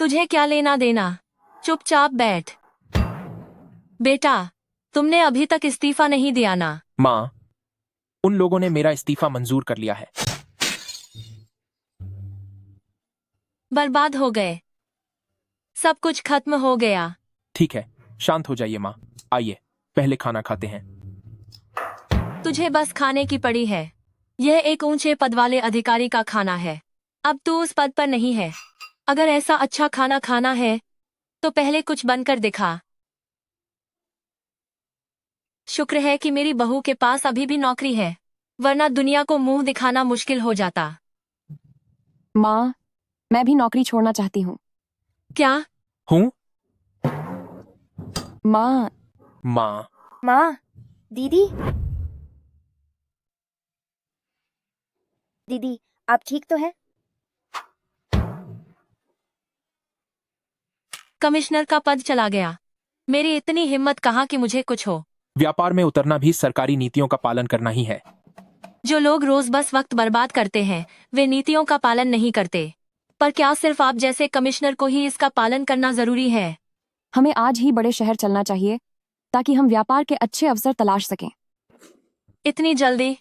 तुझे क्या लेना देना? चुपचाप बैठ। बेटा, तुमने अभी तक इस्तीफा नहीं दिया ना? माँ, उन लोगों ने मेरा इस्तीफा मंजूर कर लिया है। बर्बाद हो गए। सब कुछ खत्म हो गया। ठीक है, शांत हो जाइए माँ। आइए पहले खाना खाते हैं। तुझे बस खाने की पड़ी है। यह एक ऊंचे पद वाले अधिकारी का खाना है। अब तू उस पद पर नहीं है। अगर ऐसा अच्छा खाना खाना है तो पहले कुछ बनकर दिखा। शुक्र है कि मेरी बहू के पास अभी भी नौकरी है, वरना दुनिया को मुंह दिखाना मुश्किल हो जाता। माँ, मैं भी नौकरी छोड़ना चाहती हूँ। क्या? हूँ? माँ। माँ, माँ, दीदी, दीदी, आप ठीक तो हैं? कमिश्नर का पद चला गया। मेरी इतनी हिम्मत कहाँ कि मुझे कुछ हो। व्यापार में उतरना भी सरकारी नीतियों का पालन करना ही है। जो लोग रोज बस वक्त बर्बाद करते हैं वे नीतियों का पालन नहीं करते। पर क्या सिर्फ आप जैसे कमिश्नर को ही इसका पालन करना जरूरी है? हमें आज ही बड़े शहर चलना चाहिए ताकि हम व्यापार के अच्छे अवसर तलाश सकें। इतनी जल्दी?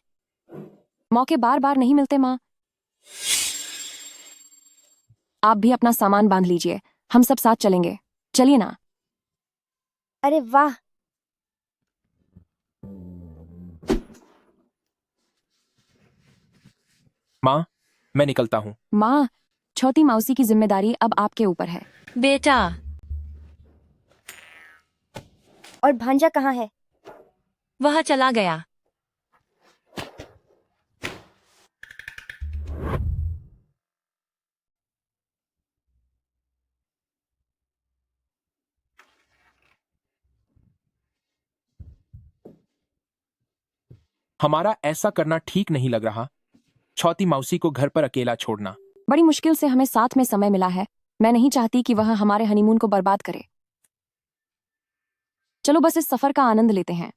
मौके बार बार नहीं मिलते माँ। आप भी अपना सामान बांध लीजिए, हम सब साथ चलेंगे। चलिए ना। अरे वाह, माँ, मैं निकलता हूँ। माँ, छोटी मौसी की जिम्मेदारी अब आपके ऊपर है। बेटा, और भांजा कहाँ है? वह चला गया। हमारा ऐसा करना ठीक नहीं लग रहा। छोटी मौसी को घर पर अकेला छोड़ना। बड़ी मुश्किल से हमें साथ में समय मिला है। मैं नहीं चाहती कि वह हमारे हनीमून को बर्बाद करे। चलो बस इस सफर का आनंद लेते हैं।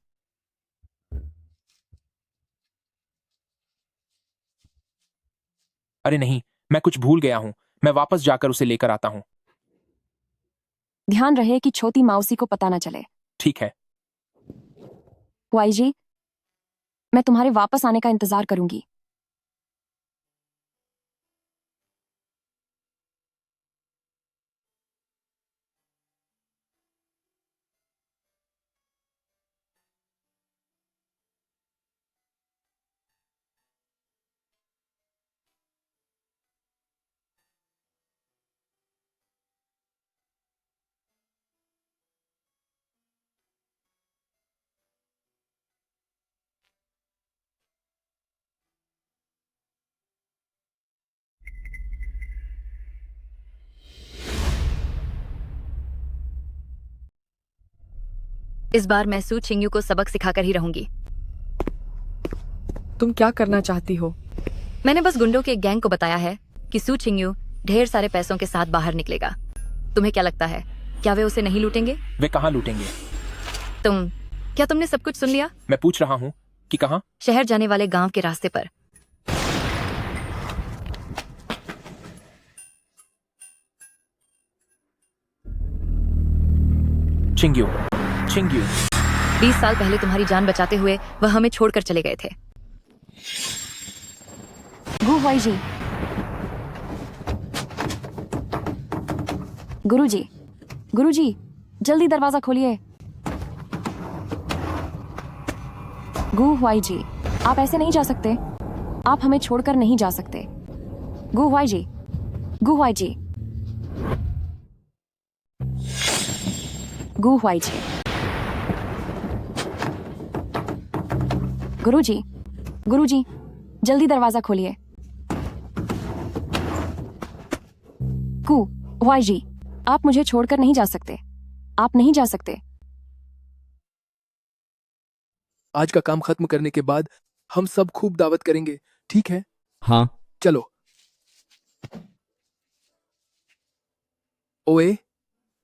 अरे नहीं, मैं कुछ भूल गया हूँ। मैं वापस जाकर उसे लेकर आता हूँ। ध्यान रहे कि छोटी मौसी को पता न चले। ठीक है। हुआई जी, मैं तुम्हारे वापस आने का इंतजार करूंगी। इस बार मैं सू चिंगयू को सबक सिखाकर ही रहूंगी। तुम क्या करना चाहती हो? मैंने बस गुंडों के एक गैंग को बताया है कि सू चिंगयू ढेर सारे पैसों के साथ बाहर निकलेगा। तुम्हें क्या लगता है, क्या वे उसे नहीं लूटेंगे? वे कहाँ लूटेंगे? क्या तुमने सब कुछ सुन लिया? मैं पूछ रहा हूँ कि कहाँ? शहर जाने वाले गांव के रास्ते पर। चिंग्यू, चिंग्यू। 20 साल पहले तुम्हारी जान बचाते हुए वह हमें छोड़कर चले गए थे। गु हुआई जी, गुरुजी, गुरुजी, जल्दी दरवाजा खोलिए। गु हुआई जी, आप ऐसे नहीं जा सकते। आप हमें छोड़कर नहीं जा सकते। गु हुआई जी, गु हुआई जी, गु हुआई जी। गुरुजी, गुरुजी, जल्दी दरवाजा खोलिए। गु हुआई जी, आप मुझे छोड़कर नहीं जा सकते। आप नहीं जा सकते। आज का काम खत्म करने के बाद हम सब खूब दावत करेंगे, ठीक है? हाँ। चलो। ओए,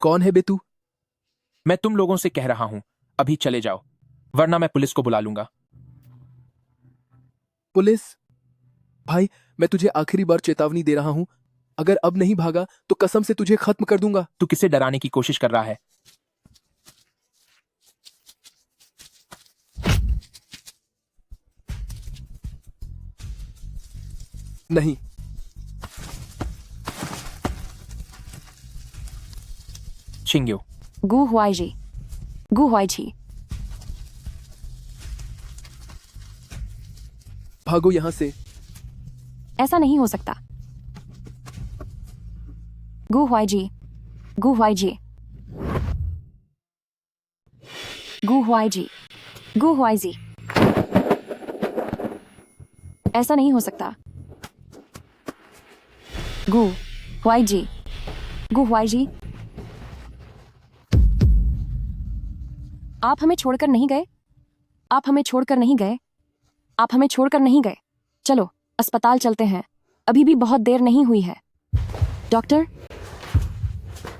कौन है बे तू? मैं तुम लोगों से कह रहा हूँ, अभी चले जाओ, वरना मैं पुलिस को बुला लूंगा। पुलिस? भाई, मैं तुझे आखिरी बार चेतावनी दे रहा हूं, अगर अब नहीं भागा तो कसम से तुझे खत्म कर दूंगा। तू किसे डराने की कोशिश कर रहा है? नहीं। चिंग्यू। गु हुआई जी, गु हुआई जी। भागो यहां से। ऐसा नहीं हो सकता। गु हुआई जी, गु हुआई जी, गु हुआई जी, गु हुआई जी। ऐसा नहीं हो सकता। गु हुआई जी, गु हुआई जी। आप हमें छोड़कर नहीं गए। आप हमें छोड़कर नहीं गए। आप हमें छोड़कर नहीं गए। चलो अस्पताल चलते हैं, अभी भी बहुत देर नहीं हुई है। डॉक्टर,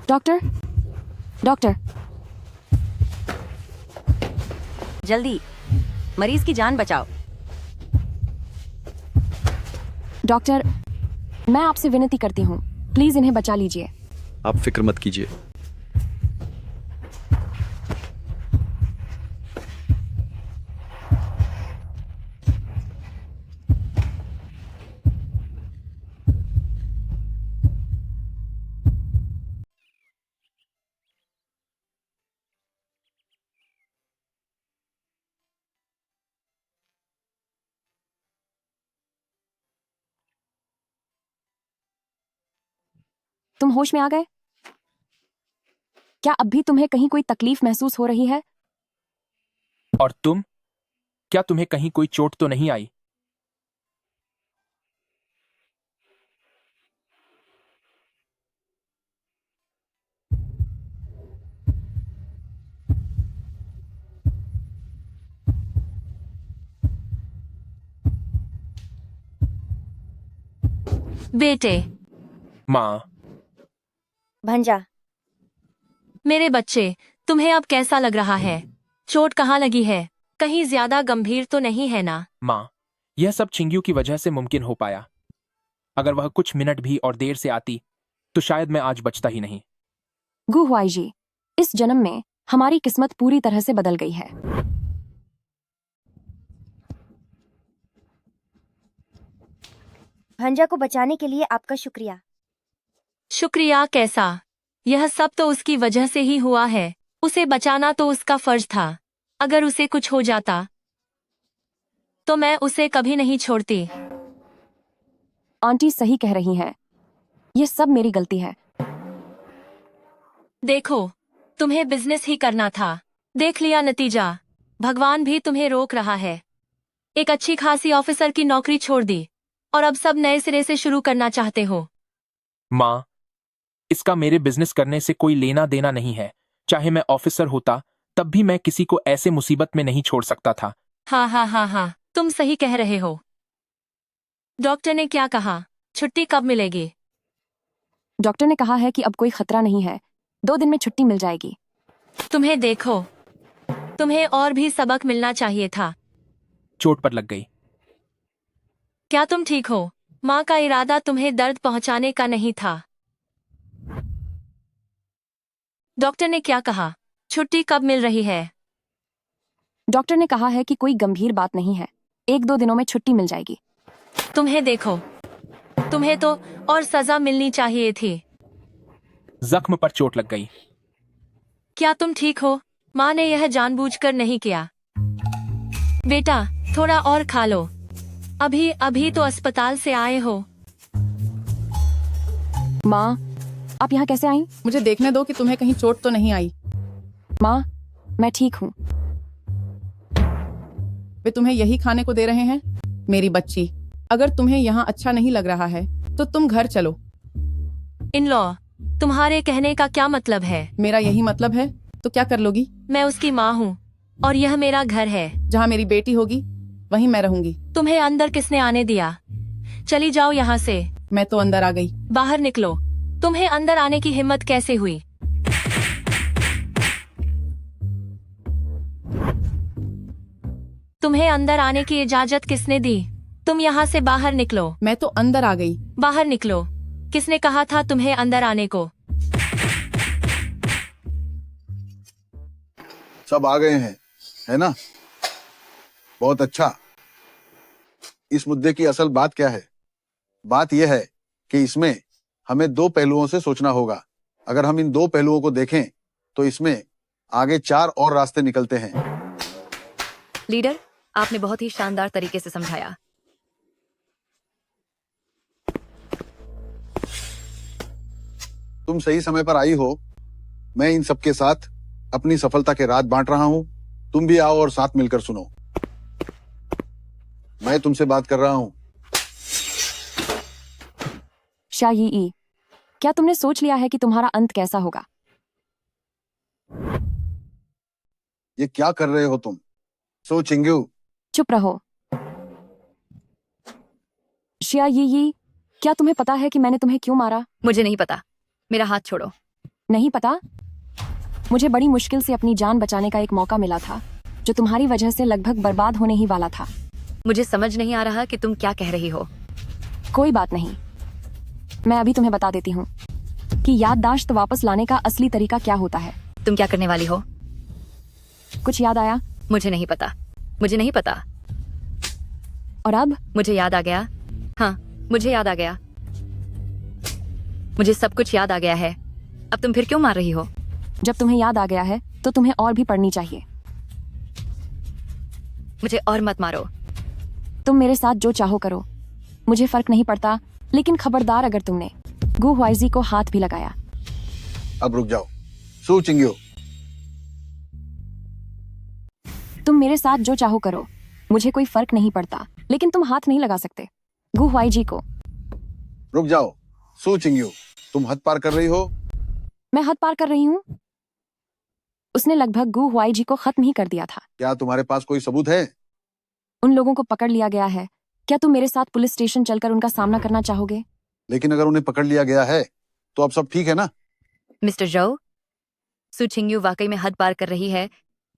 डॉक्टर, डॉक्टर, जल्दी मरीज की जान बचाओ। डॉक्टर, मैं आपसे विनती करती हूँ, प्लीज इन्हें बचा लीजिए। आप फिक्र मत कीजिए। तुम होश में आ गए? क्या अब भी तुम्हें कहीं कोई तकलीफ महसूस हो रही है? और तुम, क्या तुम्हें कहीं कोई चोट तो नहीं आई? बेटे, माँ, भांजा, मेरे बच्चे, तुम्हें अब कैसा लग रहा है? चोट कहाँ लगी है? कहीं ज्यादा गंभीर तो नहीं है ना? माँ, यह सब चिंग्यू की वजह से मुमकिन हो पाया। अगर वह कुछ मिनट भी और देर से आती तो शायद मैं आज बचता ही नहीं। गु हुआई जी, इस जन्म में हमारी किस्मत पूरी तरह से बदल गई है। भांजा को बचाने के लिए आपका शुक्रिया। शुक्रिया कैसा? यह सब तो उसकी वजह से ही हुआ है। उसे बचाना तो उसका फर्ज था। अगर उसे कुछ हो जाता तो मैं उसे कभी नहीं छोड़ती। आंटी सही कह रही हैं। यह सब मेरी गलती है। देखो, तुम्हें बिजनेस ही करना था। देख लिया नतीजा। भगवान भी तुम्हें रोक रहा है। एक अच्छी खासी ऑफिसर की नौकरी छोड़ दी और अब सब नए सिरे से शुरू करना चाहते हो। माँ, इसका मेरे बिजनेस करने से कोई लेना देना नहीं है। चाहे मैं ऑफिसर होता तब भी मैं किसी को ऐसे मुसीबत में नहीं छोड़ सकता था। हाँ हाँ हाँ हाँ, तुम सही कह रहे हो। डॉक्टर ने क्या कहा? छुट्टी कब मिलेगी? डॉक्टर ने कहा है कि अब कोई खतरा नहीं है। 2 दिन में छुट्टी मिल जाएगी। तुम्हें देखो, तुम्हें और भी सबक मिलना चाहिए था। चोट पर लग गई। क्या तुम ठीक हो? माँ का इरादा तुम्हें दर्द पहुंचाने का नहीं था। डॉक्टर ने क्या कहा? छुट्टी कब मिल रही है? डॉक्टर ने कहा है कि कोई गंभीर बात नहीं है। 1-2 दिनों में छुट्टी मिल जाएगी। तुम्हें देखो, तुम्हें तो और सजा मिलनी चाहिए थी। जख्म पर चोट लग गई। क्या तुम ठीक हो? माँ ने यह जानबूझकर नहीं किया। बेटा, थोड़ा और खा लो। अभी अभी तो अस्पताल से आए हो। माँ, आप यहाँ कैसे आई? मुझे देखने दो कि तुम्हें कहीं चोट तो नहीं आई। माँ, मैं ठीक हूँ। वे तुम्हें यही खाने को दे रहे हैं? मेरी बच्ची, अगर तुम्हें यहाँ अच्छा नहीं लग रहा है तो तुम घर चलो। इन लॉ, तुम्हारे कहने का क्या मतलब है? मेरा यही मतलब है, तो क्या कर लोगी? मैं उसकी माँ हूँ और यह मेरा घर है। जहाँ मेरी बेटी होगी वहीं मैं रहूंगी। तुम्हें अंदर किसने आने दिया? चली जाओ यहाँ से। मैं तो अंदर आ गई। बाहर निकलो। तुम्हें अंदर आने की हिम्मत कैसे हुई? तुम्हें अंदर आने की इजाजत किसने दी? तुम यहाँ से बाहर निकलो। मैं तो अंदर आ गई। बाहर निकलो। किसने कहा था तुम्हें अंदर आने को? सब आ गए हैं, है ना? बहुत अच्छा। इस मुद्दे की असल बात क्या है? बात यह है कि इसमें हमें 2 पहलुओं से सोचना होगा। अगर हम इन 2 पहलुओं को देखें तो इसमें आगे 4 और रास्ते निकलते हैं। लीडर, आपने बहुत ही शानदार तरीके से समझाया। तुम सही समय पर आई हो। मैं इन सबके साथ अपनी सफलता के राज बांट रहा हूं। तुम भी आओ और साथ मिलकर सुनो। मैं तुमसे बात कर रहा हूं। शायी, क्या तुमने सोच लिया है कि तुम्हारा अंत कैसा होगा? ये क्या कर रहे हो तुम? सो चिंग्यू, चुप रहो। शायी, क्या तुम्हें पता है कि मैंने तुम्हें क्यों मारा? मुझे नहीं पता। मेरा हाथ छोड़ो। नहीं पता? मुझे बड़ी मुश्किल से अपनी जान बचाने का एक मौका मिला था, जो तुम्हारी वजह से लगभग बर्बाद होने ही वाला था। मुझे समझ नहीं आ रहा कि तुम क्या कह रही हो। कोई बात नहीं, मैं अभी तुम्हें बता देती हूँ कि याददाश्त वापस लाने का असली तरीका क्या होता है। तुम क्या करने वाली हो? कुछ याद आया? मुझे नहीं पता। मुझे नहीं पता। और अब? मुझे याद आ गया। हाँ, मुझे याद आ गया। मुझे सब कुछ याद आ गया है। अब तुम फिर क्यों मार रही हो? जब तुम्हें याद आ गया है तो तुम्हें और भी पढ़नी चाहिए। मुझे और मत मारो। तुम मेरे साथ जो चाहो करो, मुझे फर्क नहीं पड़ता, लेकिन खबरदार अगर तुमने गु हुआइजी को हाथ भी लगाया। अब रुक जाओ। सू चिंग्यू, तुम मेरे साथ जो चाहो करो, मुझे कोई फर्क नहीं पड़ता, लेकिन तुम हाथ नहीं लगा सकते गु हुआइजी को। रुक जाओ। सू चिंग्यू, तुम हद पार कर रही हो। मैं हद पार कर रही हूँ? उसने लगभग गु हुआइजी को खत्म ही कर दिया था। क्या तुम्हारे पास कोई सबूत है? उन लोगों को पकड़ लिया गया है। क्या तुम मेरे साथ पुलिस स्टेशन चलकर उनका सामना करना चाहोगे? लेकिन अगर उन्हें पकड़ लिया गया है तो अब सब ठीक है ना? मिस्टर जो, सू चिंग्यू वाकई में हद पार कर रही है।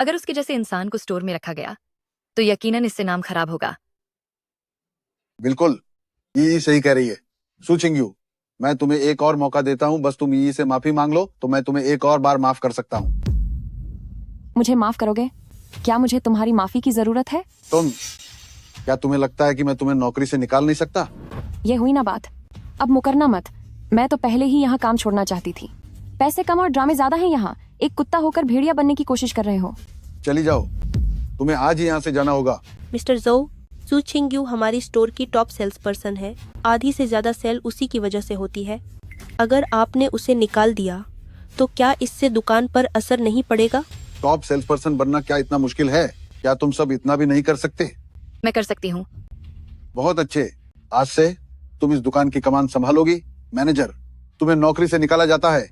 अगर उसके जैसे इंसान को स्टोर में रखा गया तो यकीनन इससे नाम खराब होगा। बिल्कुल, ये सही कह रही है। सू चिंग्यू, मैं तुम्हें एक और मौका देता हूँ, बस तुम ये से माफी मांग लो तो मैं तुम्हें एक और बार माफ कर सकता हूँ। मुझे माफ करोगे? क्या मुझे तुम्हारी माफी की जरूरत है? क्या तुम्हें लगता है कि मैं तुम्हें नौकरी से निकाल नहीं सकता? ये हुई ना बात, अब मुकरना मत। मैं तो पहले ही यहाँ काम छोड़ना चाहती थी। पैसे कम और ड्रामे ज्यादा हैं यहाँ। एक कुत्ता होकर भेड़िया बनने की कोशिश कर रहे हो। चली जाओ, तुम्हें आज ही यहाँ से जाना होगा। मिस्टर जोउ, सू चिंग्यू हमारी स्टोर की टॉप सेल्स पर्सन है। आधी से ज्यादा सेल उसी की वजह से होती है। अगर आपने उसे निकाल दिया तो क्या इससे दुकान पर असर नहीं पड़ेगा? टॉप सेल्स पर्सन बनना क्या इतना मुश्किल है? क्या तुम सब इतना भी नहीं कर सकते? मैं कर सकती हूँ। बहुत अच्छे, आज से तुम इस दुकान की कमान संभालोगी। मैनेजर, तुम्हें नौकरी से निकाला जाता है।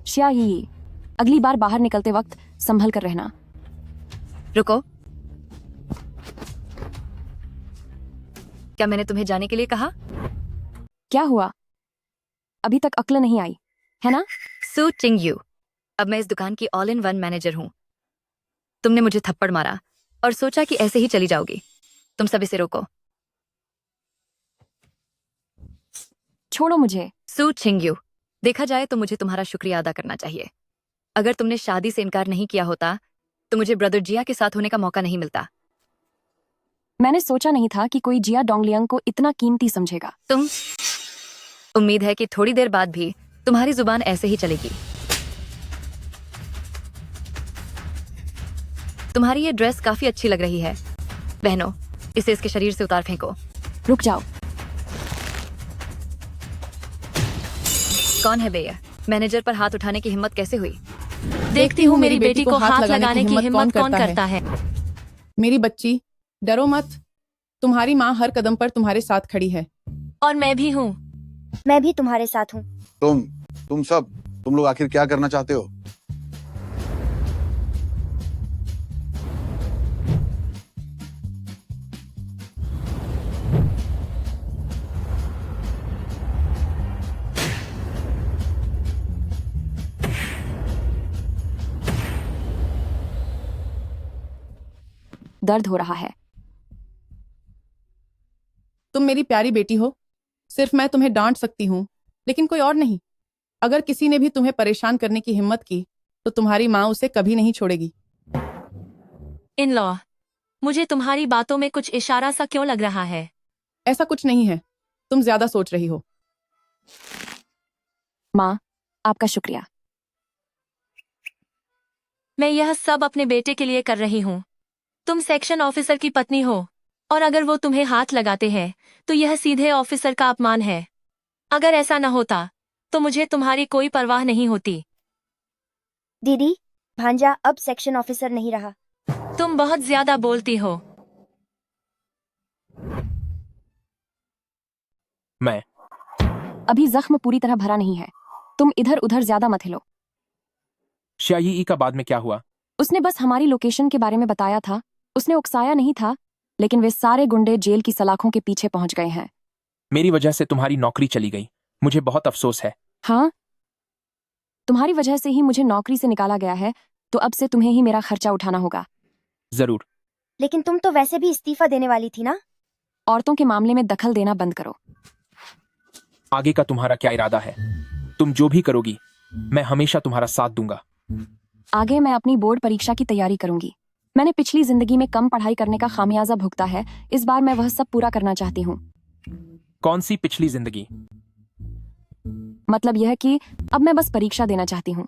श्या ही, अगली बार बाहर निकलते वक्त संभल कर रहना। रुको, क्या मैंने तुम्हें जाने के लिए कहा? क्या हुआ? अभी तक अक्ल नहीं आई है ना? सू चिंग्यू, अब मैं इस दुकान की ऑल इन वन मैनेजर हूँ। तुमने मुझे थप्पड़ मारा और सोचा कि ऐसे ही चली जाओगी। तुम सब इसे रोको। छोड़ो मुझे। सू चिंग्यू, देखा जाए तो मुझे तुम्हारा शुक्रिया अदा करना चाहिए। अगर तुमने शादी से इनकार नहीं किया होता तो मुझे ब्रदर जिया के साथ होने का मौका नहीं मिलता। मैंने सोचा नहीं था कि कोई जिया डोंगलियांग को इतना कीमती समझेगा। उम्मीद है कि थोड़ी देर बाद भी तुम्हारी जुबान ऐसे ही चलेगी। तुम्हारी ये ड्रेस काफी अच्छी लग रही है। बहनों, इसे इसके शरीर से उतार फेंको। रुक जाओ। कौन है भैया? मैनेजर पर हाथ उठाने की हिम्मत कैसे हुई? देखती हूँ मेरी बेटी को हाथ लगाने की हिम्मत कौन करता है। मेरी बच्ची, डरो मत। तुम्हारी माँ हर कदम पर तुम्हारे साथ खड़ी है। और मैं भी हूँ। मैं भी तुम्हारे साथ हूँ। तुम लोग आखिर क्या करना चाहते हो? दर्द हो रहा है। तुम मेरी प्यारी बेटी हो। सिर्फ मैं तुम्हें डांट सकती हूँ, लेकिन कोई और नहीं। अगर किसी ने भी तुम्हें परेशान करने की हिम्मत की तो तुम्हारी माँ उसे कभी नहीं छोड़ेगी। इन लॉ, मुझे तुम्हारी बातों में कुछ इशारा सा क्यों लग रहा है? ऐसा कुछ नहीं है, तुम ज्यादा सोच रही हो। माँ, आपका शुक्रिया। मैं यह सब अपने बेटे के लिए कर रही हूँ। तुम सेक्शन ऑफिसर की पत्नी हो और अगर वो तुम्हें हाथ लगाते हैं तो यह सीधे ऑफिसर का अपमान है। अगर ऐसा न होता तो मुझे तुम्हारी कोई परवाह नहीं होती। दीदी, भांजा अब सेक्शन ऑफिसर नहीं रहा। तुम बहुत ज्यादा बोलती हो। मैं अभी जख्म पूरी तरह भरा नहीं है। तुम इधर उधर ज्यादा मत हिलो। श्याई का बाद में क्या हुआ? उसने बस हमारी लोकेशन के बारे में बताया था। उसने उकसाया नहीं था, लेकिन वे सारे गुंडे जेल की सलाखों के पीछे पहुंच गए हैं। मेरी वजह से तुम्हारी नौकरी चली गई। मुझे बहुत अफसोस है। हाँ, तुम्हारी वजह से ही मुझे नौकरी से निकाला गया है, तो अब से तुम्हें ही मेरा खर्चा उठाना होगा। जरूर। लेकिन तुम तो वैसे भी इस्तीफा देने वाली थी ना? औरतों के मामले में दखल देना बंद करो। आगे का तुम्हारा क्या इरादा है? तुम जो भी करोगी, मैं हमेशा तुम्हारा साथ दूंगा। आगे मैं अपनी बोर्ड परीक्षा की तैयारी करूंगी। मैंने पिछली जिंदगी में कम पढ़ाई करने का खामियाजा भुगता है। इस बार मैं वह सब पूरा करना चाहती हूँ। कौन सी पिछली जिंदगी? मतलब यह कि अब मैं बस परीक्षा देना चाहती हूँ।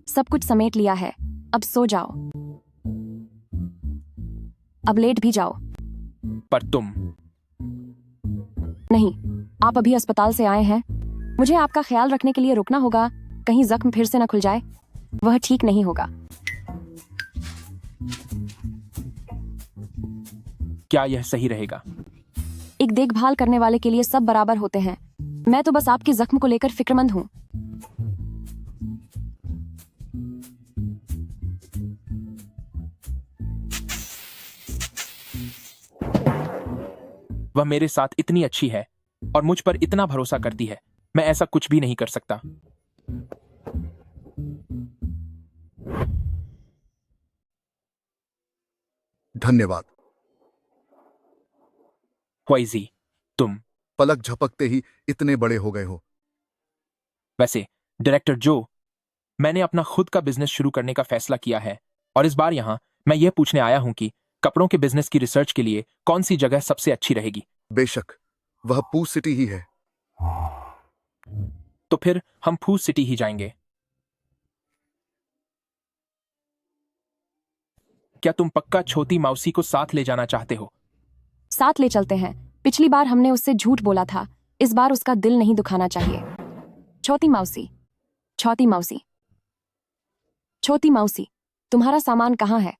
सब कुछ समेट लिया है, अब सो जाओ। अब लेट भी जाओ। पर तुम नहीं, आप अभी अस्पताल से आए हैं। मुझे आपका ख्याल रखने के लिए रुकना होगा, कहीं जख्म फिर से न खुल जाए। वह ठीक नहीं होगा। क्या यह सही रहेगा? एक देखभाल करने वाले के लिए सब बराबर होते हैं। मैं तो बस आपके जख्म को लेकर फिक्रमंद हूँ। वह मेरे साथ इतनी अच्छी है और मुझ पर इतना भरोसा करती है। मैं ऐसा कुछ भी नहीं कर सकता। धन्यवाद। ख्वाइजी, तुम पलक झपकते ही इतने बड़े हो गए हो। वैसे डायरेक्टर जो, मैंने अपना खुद का बिजनेस शुरू करने का फैसला किया है और इस बार यहाँ मैं यह पूछने आया हूँ कि कपड़ों के बिजनेस की रिसर्च के लिए कौन सी जगह सबसे अच्छी रहेगी। बेशक, वह पू सिटी ही है। तो फिर हम फू सिटी ही जाएंगे। क्या तुम पक्का छोटी मौसी को साथ ले जाना चाहते हो? साथ ले चलते हैं। पिछली बार हमने उससे झूठ बोला था, इस बार उसका दिल नहीं दुखाना चाहिए। छोटी मौसी, छोटी मौसी, छोटी मौसी, तुम्हारा सामान कहाँ है?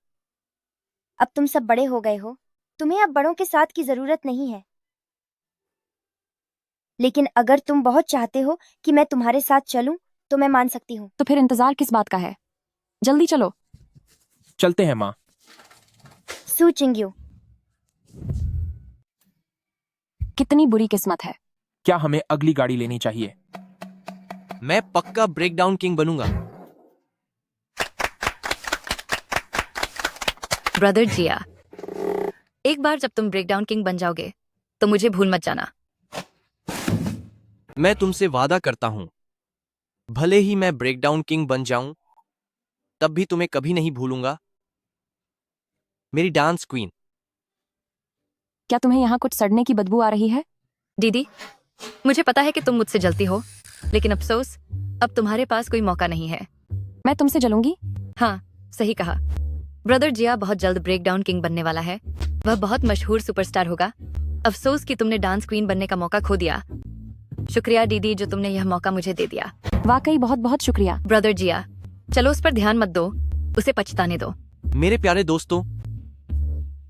अब तुम सब बड़े हो गए हो, तुम्हें अब बड़ों के साथ की जरूरत नहीं है। लेकिन अगर तुम बहुत चाहते हो कि मैं तुम्हारे साथ चलूं, तो मैं मान सकती हूँ। तो फिर इंतजार किस बात का है? जल्दी चलो। चलते हैं माँ। सू चिंग्यू, कितनी बुरी किस्मत है। क्या हमें अगली गाड़ी लेनी चाहिए? मैं पक्का ब्रेकडाउन किंग बनूंगा। ब्रदर जिया, एक बार जब तुम ब्रेकडाउन किंग बन जाओगे तो मुझे भूल मत जाना। मैं तुमसे वादा करता हूं, भले ही मैं ब्रेकडाउन किंग बन जाऊं, तब भी तुम्हें कभी नहीं भूलूंगा, मेरी डांस क्वीन। क्या तुम्हें यहाँ कुछ सड़ने की बदबू आ रही है? दीदी, मुझे पता है कि तुम मुझसे जलती हो, लेकिन अफसोस अब तुम्हारे पास कोई मौका नहीं है। मैं तुमसे जलूंगी? हाँ, सही कहा। ब्रदर जिया बहुत जल्द ब्रेकडाउन किंग बनने वाला है। वह बहुत मशहूर सुपरस्टार होगा। अफसोस कि तुमने डांस क्वीन बनने का मौका खो दिया। शुक्रिया दीदी, जो तुमने यह मौका मुझे दे दिया। वाकई बहुत बहुत शुक्रिया। ब्रदर जिया, चलो उस पर ध्यान मत दो, उसे पछताने दो। मेरे प्यारे दोस्तों,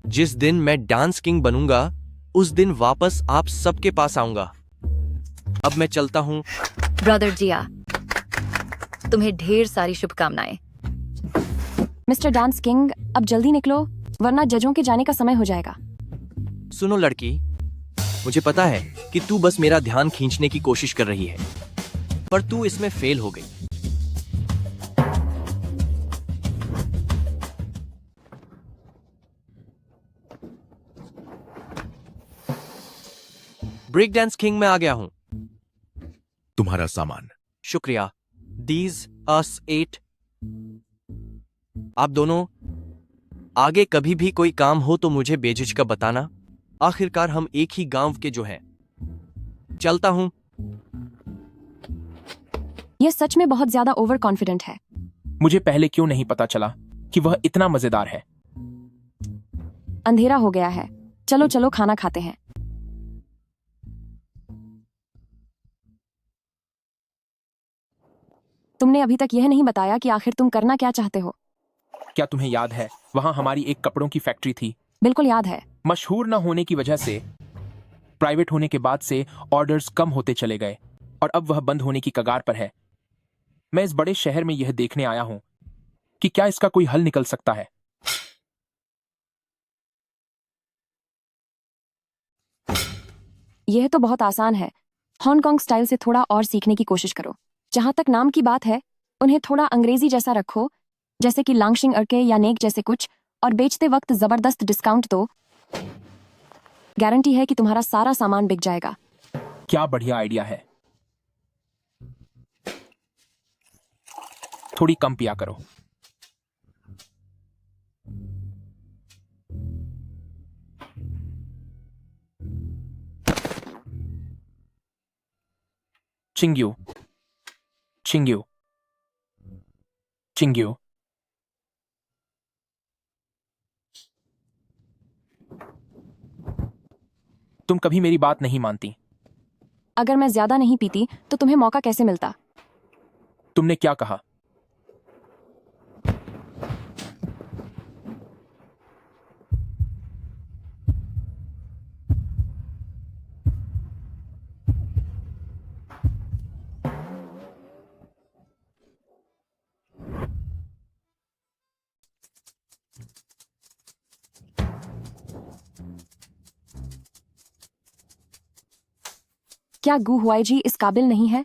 जिस दिन मैं डांस किंग बनूंगा, उस दिन वापस आप सबके पास आऊंगा। अब मैं चलता हूं। ब्रदर जिया, तुम्हें ढेर सारी शुभकामनाएं। मिस्टर डांस किंग, अब जल्दी निकलो, वरना जजों के जाने का समय हो जाएगा। सुनो लड़की, मुझे पता है कि तू बस मेरा ध्यान खींचने की कोशिश कर रही है, पर तू इसमें फेल हो गई। ब्रेक डांस किंग में आ गया हूं। तुम्हारा सामान। शुक्रिया। दीज अस 8। आप दोनों आगे कभी भी कोई काम हो तो मुझे बेझिझक बताना। आखिरकार हम एक ही गांव के जो हैं। चलता हूं। यह सच में बहुत ज्यादा ओवर कॉन्फिडेंट है। मुझे पहले क्यों नहीं पता चला कि वह इतना मजेदार है। अंधेरा हो गया है, चलो चलो खाना खाते हैं। तुमने अभी तक यह नहीं बताया कि आखिर तुम करना क्या चाहते हो। क्या तुम्हें याद है वहां हमारी एक कपड़ों की फैक्ट्री थी? बिल्कुल याद है। मशहूर न होने की वजह से, प्राइवेट होने के बाद से ऑर्डर्स कम होते चले गए और अब वह बंद होने की कगार पर है। मैं इस बड़े शहर में यह देखने आया हूं कि क्या इसका कोई हल निकल सकता है। यह तो बहुत आसान है। हांगकांग स्टाइल से थोड़ा और सीखने की कोशिश करो। जहां तक नाम की बात है, उन्हें थोड़ा अंग्रेजी जैसा रखो, जैसे कि लांगशिंग अर्के या नेक जैसे कुछ, और बेचते वक्त जबरदस्त डिस्काउंट दो। गारंटी है कि तुम्हारा सारा सामान बिक जाएगा। क्या बढ़िया आइडिया है। थोड़ी कम पिया करो। चिंग्यू, चिंग्यू, चिंग्यू। तुम कभी मेरी बात नहीं मानती। अगर मैं ज्यादा नहीं पीती तो तुम्हें मौका कैसे मिलता? तुमने क्या कहा? क्या गु हुआईजी इस काबिल नहीं है?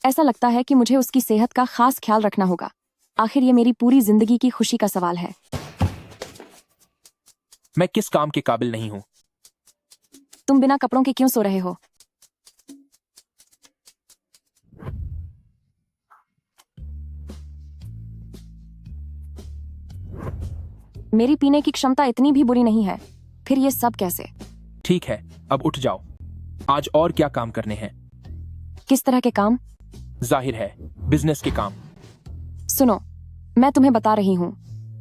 ऐसा लगता है कि मुझे उसकी सेहत का खास ख्याल रखना होगा। आखिर ये मेरी पूरी जिंदगी की खुशी का सवाल है। मैं किस काम के काबिल नहीं हूं? तुम बिना कपड़ों के क्यों सो रहे हो? मेरी पीने की क्षमता इतनी भी बुरी नहीं है, फिर ये सब कैसे? ठीक है, अब उठ जाओ। आज और क्या काम करने हैं? किस तरह के काम? जाहिर है, बिजनेस के काम। सुनो, मैं तुम्हें बता रही हूँ,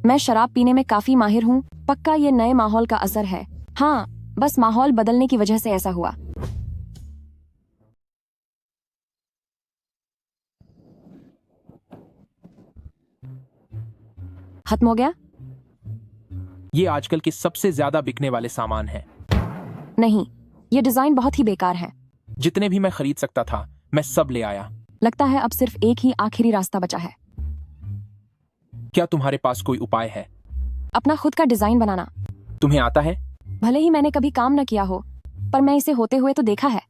मैं शराब पीने में काफी माहिर हूँ। पक्का ये नए माहौल का असर है। हाँ, बस माहौल बदलने की वजह से ऐसा हुआ। खत्म हो गया? ये आजकल के सबसे ज्यादा बिकने वाले सामान हैं। नहीं, ये डिजाइन बहुत ही बेकार है। जितने भी मैं खरीद सकता था, मैं सब ले आया। लगता है अब सिर्फ एक ही आखिरी रास्ता बचा है। क्या तुम्हारे पास कोई उपाय है? अपना खुद का डिजाइन बनाना। तुम्हें आता है? भले ही मैंने कभी काम न किया हो, पर मैं इसे होते हुए तो देखा है।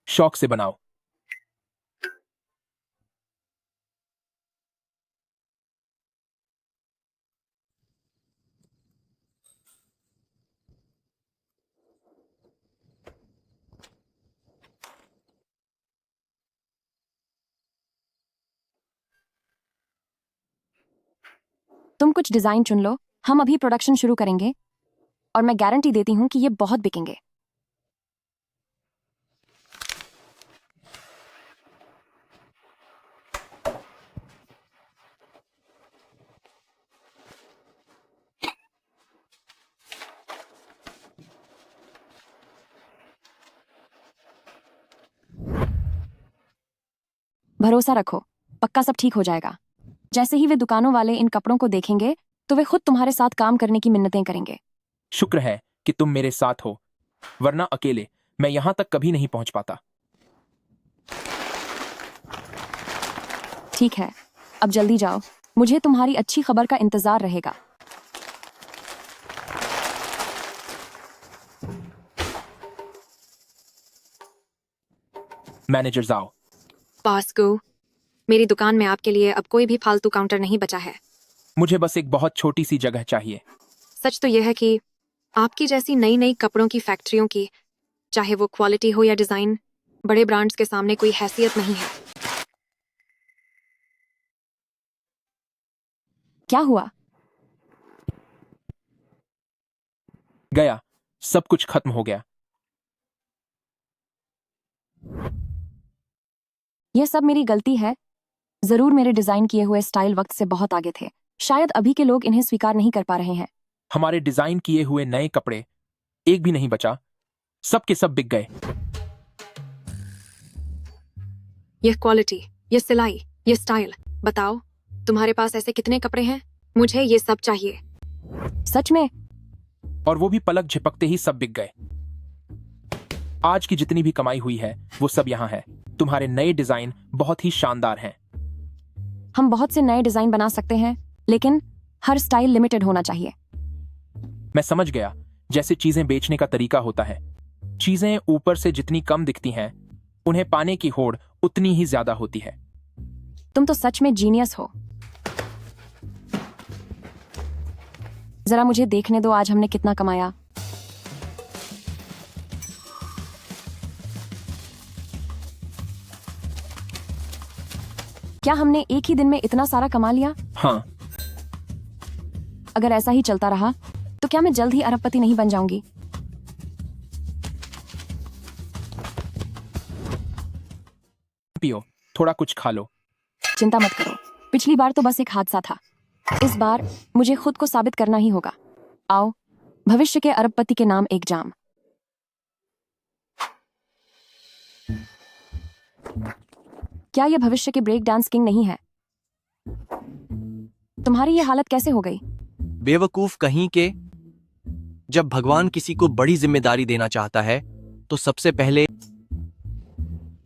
शौक से बनाओ। तुम कुछ डिजाइन चुन लो, हम अभी प्रोडक्शन शुरू करेंगे और मैं गारंटी देती हूँ कि ये बहुत बिकेंगे। भरोसा रखो, पक्का सब ठीक हो जाएगा। जैसे ही वे दुकानों वाले इन कपड़ों को देखेंगे तो वे खुद तुम्हारे साथ काम करने की मिन्नतें करेंगे। शुक्र है कि तुम मेरे साथ हो, वरना अकेले मैं यहां तक कभी नहीं पहुंच पाता। ठीक है, अब जल्दी जाओ, मुझे तुम्हारी अच्छी खबर का इंतजार रहेगा। मैनेजर जाओ। पास्को, मेरी दुकान में आपके लिए अब कोई भी फालतू काउंटर नहीं बचा है। मुझे बस एक बहुत छोटी सी जगह चाहिए। सच तो यह है कि आपकी जैसी नई नई कपड़ों की फैक्ट्रियों की, चाहे वो क्वालिटी हो या डिजाइन, बड़े ब्रांड्स के सामने कोई हैसियत नहीं है। क्या हुआ? गया, सब कुछ खत्म हो गया। यह सब मेरी गलती है। जरूर मेरे डिजाइन किए हुए स्टाइल वक्त से बहुत आगे थे। शायद अभी के लोग इन्हें स्वीकार नहीं कर पा रहे हैं। हमारे डिजाइन किए हुए नए कपड़े एक भी नहीं बचा, सब के सब बिक गए। यह क्वालिटी, यह सिलाई, यह स्टाइल, बताओ तुम्हारे पास ऐसे कितने कपड़े हैं? मुझे ये सब चाहिए। सच में? और वो भी पलक झपकते ही सब बिक गए। आज की जितनी भी कमाई हुई है वो सब यहाँ है। तुम्हारे नए डिजाइन बहुत ही शानदार हैं। हम बहुत से नए डिजाइन बना सकते हैं, लेकिन हर स्टाइल लिमिटेड होना चाहिए। मैं समझ गया, जैसे चीजें बेचने का तरीका होता है। चीजें ऊपर से जितनी कम दिखती हैं, उन्हें पाने की होड़ उतनी ही ज्यादा होती है। तुम तो सच में जीनियस हो। जरा मुझे देखने दो आज हमने कितना कमाया। क्या हमने एक ही दिन में इतना सारा कमा लिया? हाँ। अगर ऐसा ही चलता रहा तो क्या मैं जल्द ही अरबपति नहीं बन जाऊंगी? पियो, थोड़ा कुछ खा लो। चिंता मत करो, पिछली बार तो बस एक हादसा था। इस बार मुझे खुद को साबित करना ही होगा। आओ, भविष्य के अरबपति के नाम एक जाम। क्या यह भविष्य के ब्रेक डांस किंग नहीं है? तुम्हारी ये हालत कैसे हो गई? बेवकूफ कहीं के। जब भगवान किसी को बड़ी जिम्मेदारी देना चाहता है तो सबसे पहले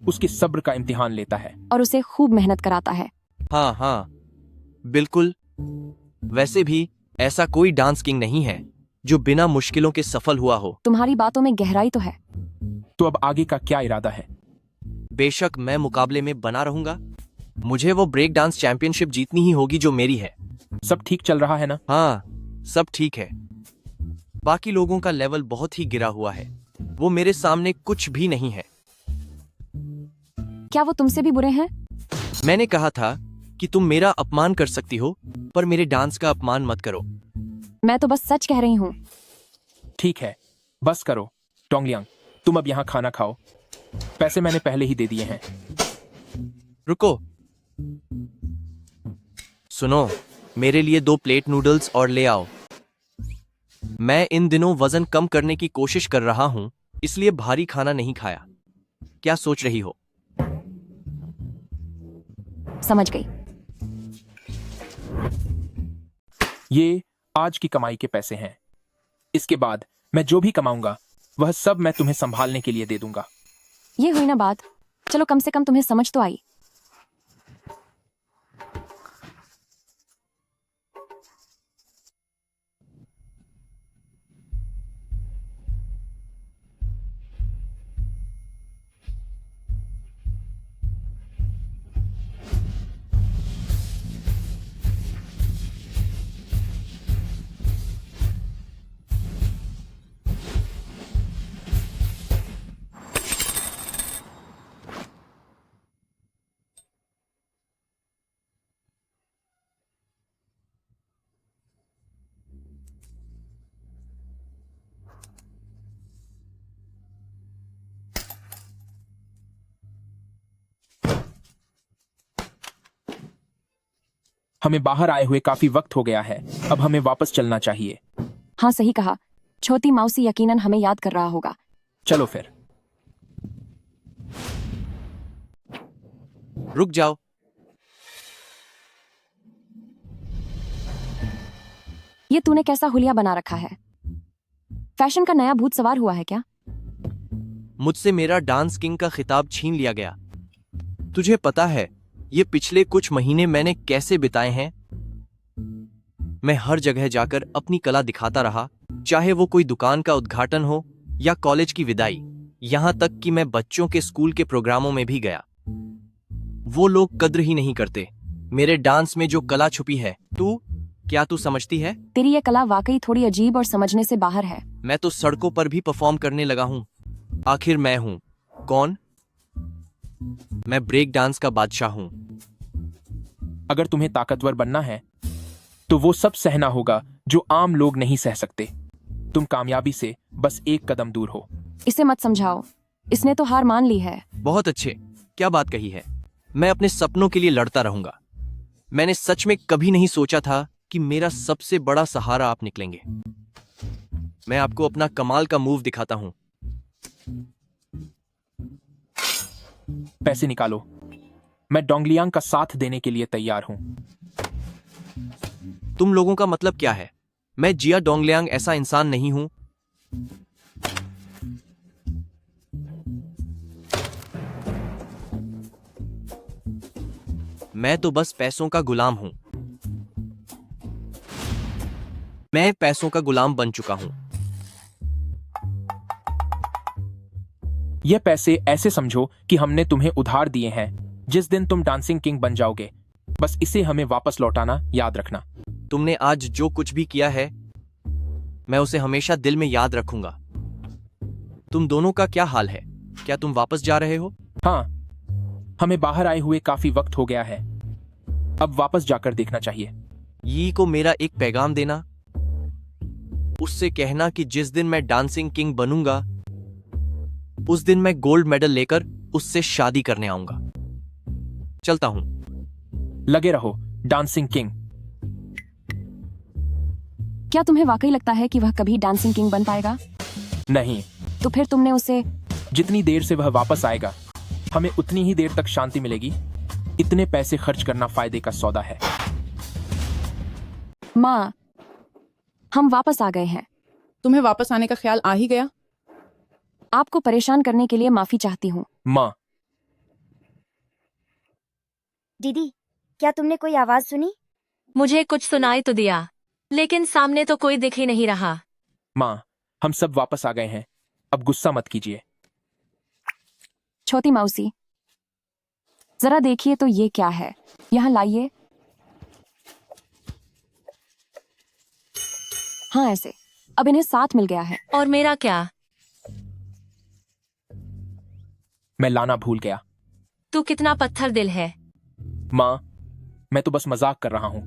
उसके सब्र का इम्तिहान लेता है और उसे खूब मेहनत कराता है। हाँ हाँ, बिल्कुल। वैसे भी ऐसा कोई डांस किंग नहीं है जो बिना मुश्किलों के सफल हुआ हो। तुम्हारी बातों में गहराई तो है। तो अब आगे का क्या इरादा है? बेशक मैं मुकाबले में बना रहूंगा। मुझे वो ब्रेक डांस चैंपियनशिप जीतनी ही होगी जो मेरी है। सब ठीक चल रहा है ना? हाँ, सब ठीक है। बाकी लोगों का लेवल बहुत ही गिरा हुआ है। वो मेरे सामने कुछ भी नहीं है। क्या वो तुमसे भी बुरे हैं? मैंने कहा था कि तुम मेरा अपमान कर सकती हो, पर मेरे डांस का अपमान मत करो। मैं तो बस सच कह रही हूँ। ठीक है, बस करो। डोंगलियांग, तुम अब यहाँ खाना खाओ। पैसे मैंने पहले ही दे दिए हैं। रुको, सुनो, मेरे लिए 2 प्लेट नूडल्स और ले आओ। मैं इन दिनों वजन कम करने की कोशिश कर रहा हूं, इसलिए भारी खाना नहीं खाया। क्या सोच रही हो? समझ गई। ये आज की कमाई के पैसे हैं। इसके बाद मैं जो भी कमाऊंगा वह सब मैं तुम्हें संभालने के लिए दे दूंगा। ये हुई ना बात। चलो, कम से कम तुम्हें समझ तो आई। हमें बाहर आए हुए काफी वक्त हो गया है। अब हमें वापस चलना चाहिए। हाँ, सही कहा। छोटी मौसी यकीनन हमें याद कर रहा होगा। चलो फिर। रुक जाओ। ये तूने कैसा हुलिया बना रखा है? फैशन का नया भूत सवार हुआ है क्या? मुझसे मेरा डांस किंग का खिताब छीन लिया गया। तुझे पता है ये पिछले कुछ महीने मैंने कैसे बिताए हैं? मैं हर जगह जाकर अपनी कला दिखाता रहा, चाहे वो कोई दुकान का उद्घाटन हो या कॉलेज की विदाई। यहां तक कि मैं बच्चों के स्कूल के प्रोग्रामों में भी गया। वो लोग कद्र ही नहीं करते मेरे डांस में जो कला छुपी है। क्या तू समझती है? तेरी ये कला वाकई थोड़ी अजीब और समझने से बाहर है। मैं तो सड़कों पर भी परफॉर्म करने लगा हूं। आखिर मैं हूं कौन? मैं ब्रेक डांस का बादशाह हूं। अगर तुम्हें ताकतवर बनना है तो वो सब सहना होगा जो आम लोग नहीं सह सकते। तुम कामयाबी से बस एक कदम दूर हो। इसे मत समझाओ, इसने तो हार मान ली है। बहुत अच्छे, क्या बात कही है। मैं अपने सपनों के लिए लड़ता रहूंगा। मैंने सच में कभी नहीं सोचा था कि मेरा सबसे बड़ा सहारा आप निकलेंगे। मैं आपको अपना कमाल का मूव दिखाता हूं। पैसे निकालो। मैं डोंगलियांग का साथ देने के लिए तैयार हूं। तुम लोगों का मतलब क्या है? मैं जिया डोंगलियांग ऐसा इंसान नहीं हूं। मैं तो बस पैसों का गुलाम हूं। मैं पैसों का गुलाम बन चुका हूं। ये पैसे ऐसे समझो कि हमने तुम्हें उधार दिए हैं। जिस दिन तुम डांसिंग किंग बन जाओगे, बस इसे हमें वापस लौटाना याद रखना। तुमने आज जो कुछ भी किया है, मैं उसे हमेशा दिल में याद रखूंगा। तुम दोनों का क्या हाल है? क्या तुम वापस जा रहे हो? हाँ, हमें बाहर आए हुए काफी वक्त हो गया है। अब वापस जाकर देखना चाहिए। यी को मेरा एक पैगाम देना। उससे कहना कि जिस दिन मैं डांसिंग किंग बनूंगा, उस दिन मैं गोल्ड मेडल लेकर उससे शादी करने आऊंगा। चलता हूं। लगे रहो डांसिंग किंग। क्या तुम्हें वाकई लगता है कि वह कभी डांसिंग किंग बन पाएगा? नहीं। तो फिर तुमने उसे... जितनी देर से वह वापस आएगा, हमें उतनी ही देर तक शांति मिलेगी। इतने पैसे खर्च करना फायदे का सौदा है। माँ, हम वापस आ गए हैं। तुम्हें वापस आने का ख्याल आ ही गया? आपको परेशान करने के लिए माफी चाहती हूँ। माँ, दीदी, क्या तुमने कोई आवाज सुनी? मुझे कुछ सुनाई तो दिया, लेकिन सामने तो कोई दिख ही नहीं रहा। माँ, हम सब वापस आ गए हैं। अब गुस्सा मत कीजिए। छोटी मौसी, जरा देखिए तो ये क्या है, यहाँ लाइए। हाँ, ऐसे अब इन्हें साथ मिल गया है। और मेरा क्या? मैं लाना भूल गया। तू कितना पत्थर दिल है। माँ, मैं तो बस मजाक कर रहा हूँ।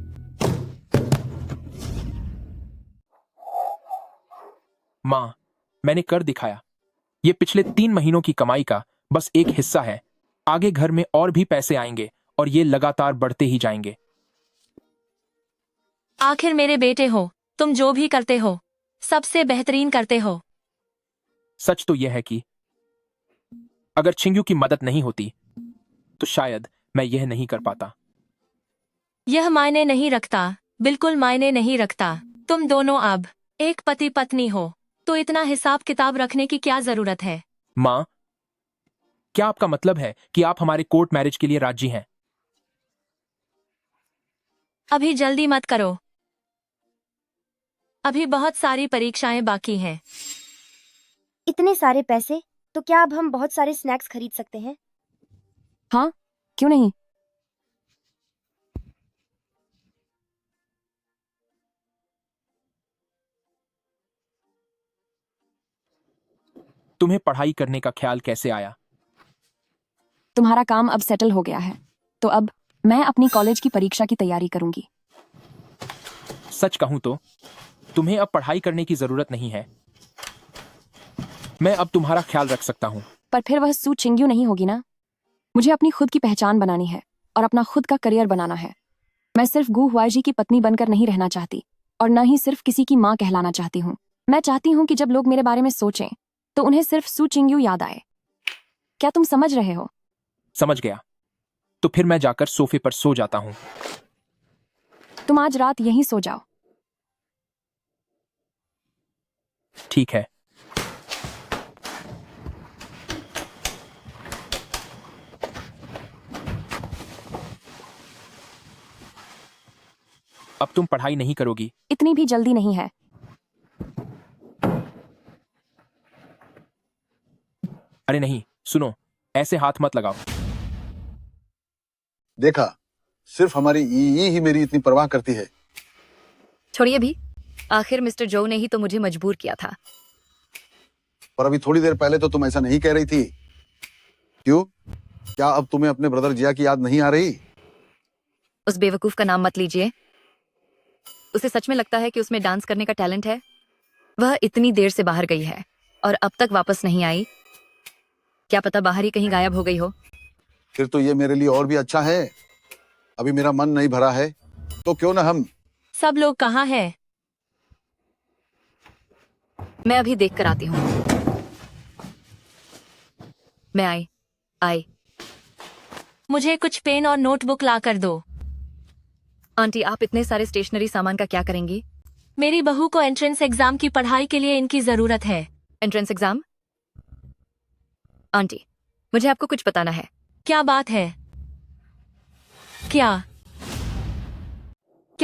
माँ, मैंने कर दिखाया। ये पिछले 3 महीनों की कमाई का बस एक हिस्सा है। आगे घर में और भी पैसे आएंगे और ये लगातार बढ़ते ही जाएंगे। आखिर मेरे बेटे हो, तुम जो भी करते हो सबसे बेहतरीन करते हो। सच तो यह है कि अगर चिंग्यू की मदद नहीं होती तो शायद मैं यह नहीं कर पाता। यह मायने नहीं रखता, बिल्कुल मायने नहीं रखता। तुम दोनों अब एक पति पत्नी हो, तो इतना हिसाब किताब रखने की क्या जरूरत है? माँ, क्या आपका मतलब है कि आप हमारे कोर्ट मैरिज के लिए राजी हैं? अभी जल्दी मत करो, अभी बहुत सारी परीक्षाएं बाकी हैं। इतने सारे पैसे, तो क्या अब हम बहुत सारे स्नैक्स खरीद सकते हैं? हाँ, क्यों नहीं। तुम्हें पढ़ाई करने का ख्याल कैसे आया? तुम्हारा काम अब सेटल हो गया है, तो अब मैं अपनी कॉलेज की परीक्षा की तैयारी करूंगी। सच कहूं तो तुम्हें अब पढ़ाई करने की जरूरत नहीं है। मैं अब तुम्हारा ख्याल रख सकता हूं। पर फिर वह सू चिंग्यू नहीं होगी ना। मुझे अपनी खुद की पहचान बनानी है और अपना खुद का करियर बनाना है। मैं सिर्फ गु हुआजी की पत्नी बनकर नहीं रहना चाहती और न ही सिर्फ किसी की माँ कहलाना चाहती हूँ। मैं चाहती हूँ कि जब लोग मेरे बारे में सोचें तो उन्हें सिर्फ सू चिंग्यू याद आए। क्या तुम समझ रहे हो? समझ गया। तो फिर मैं जाकर सोफे पर सो जाता हूं। तुम आज रात यहीं सो जाओ। ठीक है। अब तुम पढ़ाई नहीं करोगी? इतनी भी जल्दी नहीं है। अरे नहीं, सुनो, ऐसे हाथ मत लगाओ। देखा, सिर्फ हमारी ई ही मेरी इतनी परवाह करती है। छोड़िए भी, आखिर मिस्टर जो ने ही तो मुझे मजबूर किया था। पर अभी थोड़ी देर पहले तो तुम ऐसा नहीं कह रही थी। क्यों? क्या अब तुम्हें अपने ब्रदर जिया की याद नहीं आ रही? उस बेवकूफ का नाम मत लीजिए। उसे सच में लगता है कि उसमें डांस करने का टैलेंट है? वह इतनी देर से बाहर गई है और अब तक वापस नहीं आई। क्या पता बाहर ही कहीं गायब हो गई हो। फिर तो ये मेरे लिए और भी अच्छा है। अभी मेरा मन नहीं भरा है, तो क्यों ना हम। सब लोग कहाँ हैं? मैं अभी देख कर आती हूँ। मैं आई। मुझे कुछ पेन और नोटबुक ला कर दो। आंटी, आप इतने सारे स्टेशनरी सामान का क्या करेंगी? मेरी बहू को एंट्रेंस एग्जाम की पढ़ाई के लिए इनकी जरूरत है। Entrance exam? आंटी, मुझे आपको कुछ बताना है। क्या बात है? क्या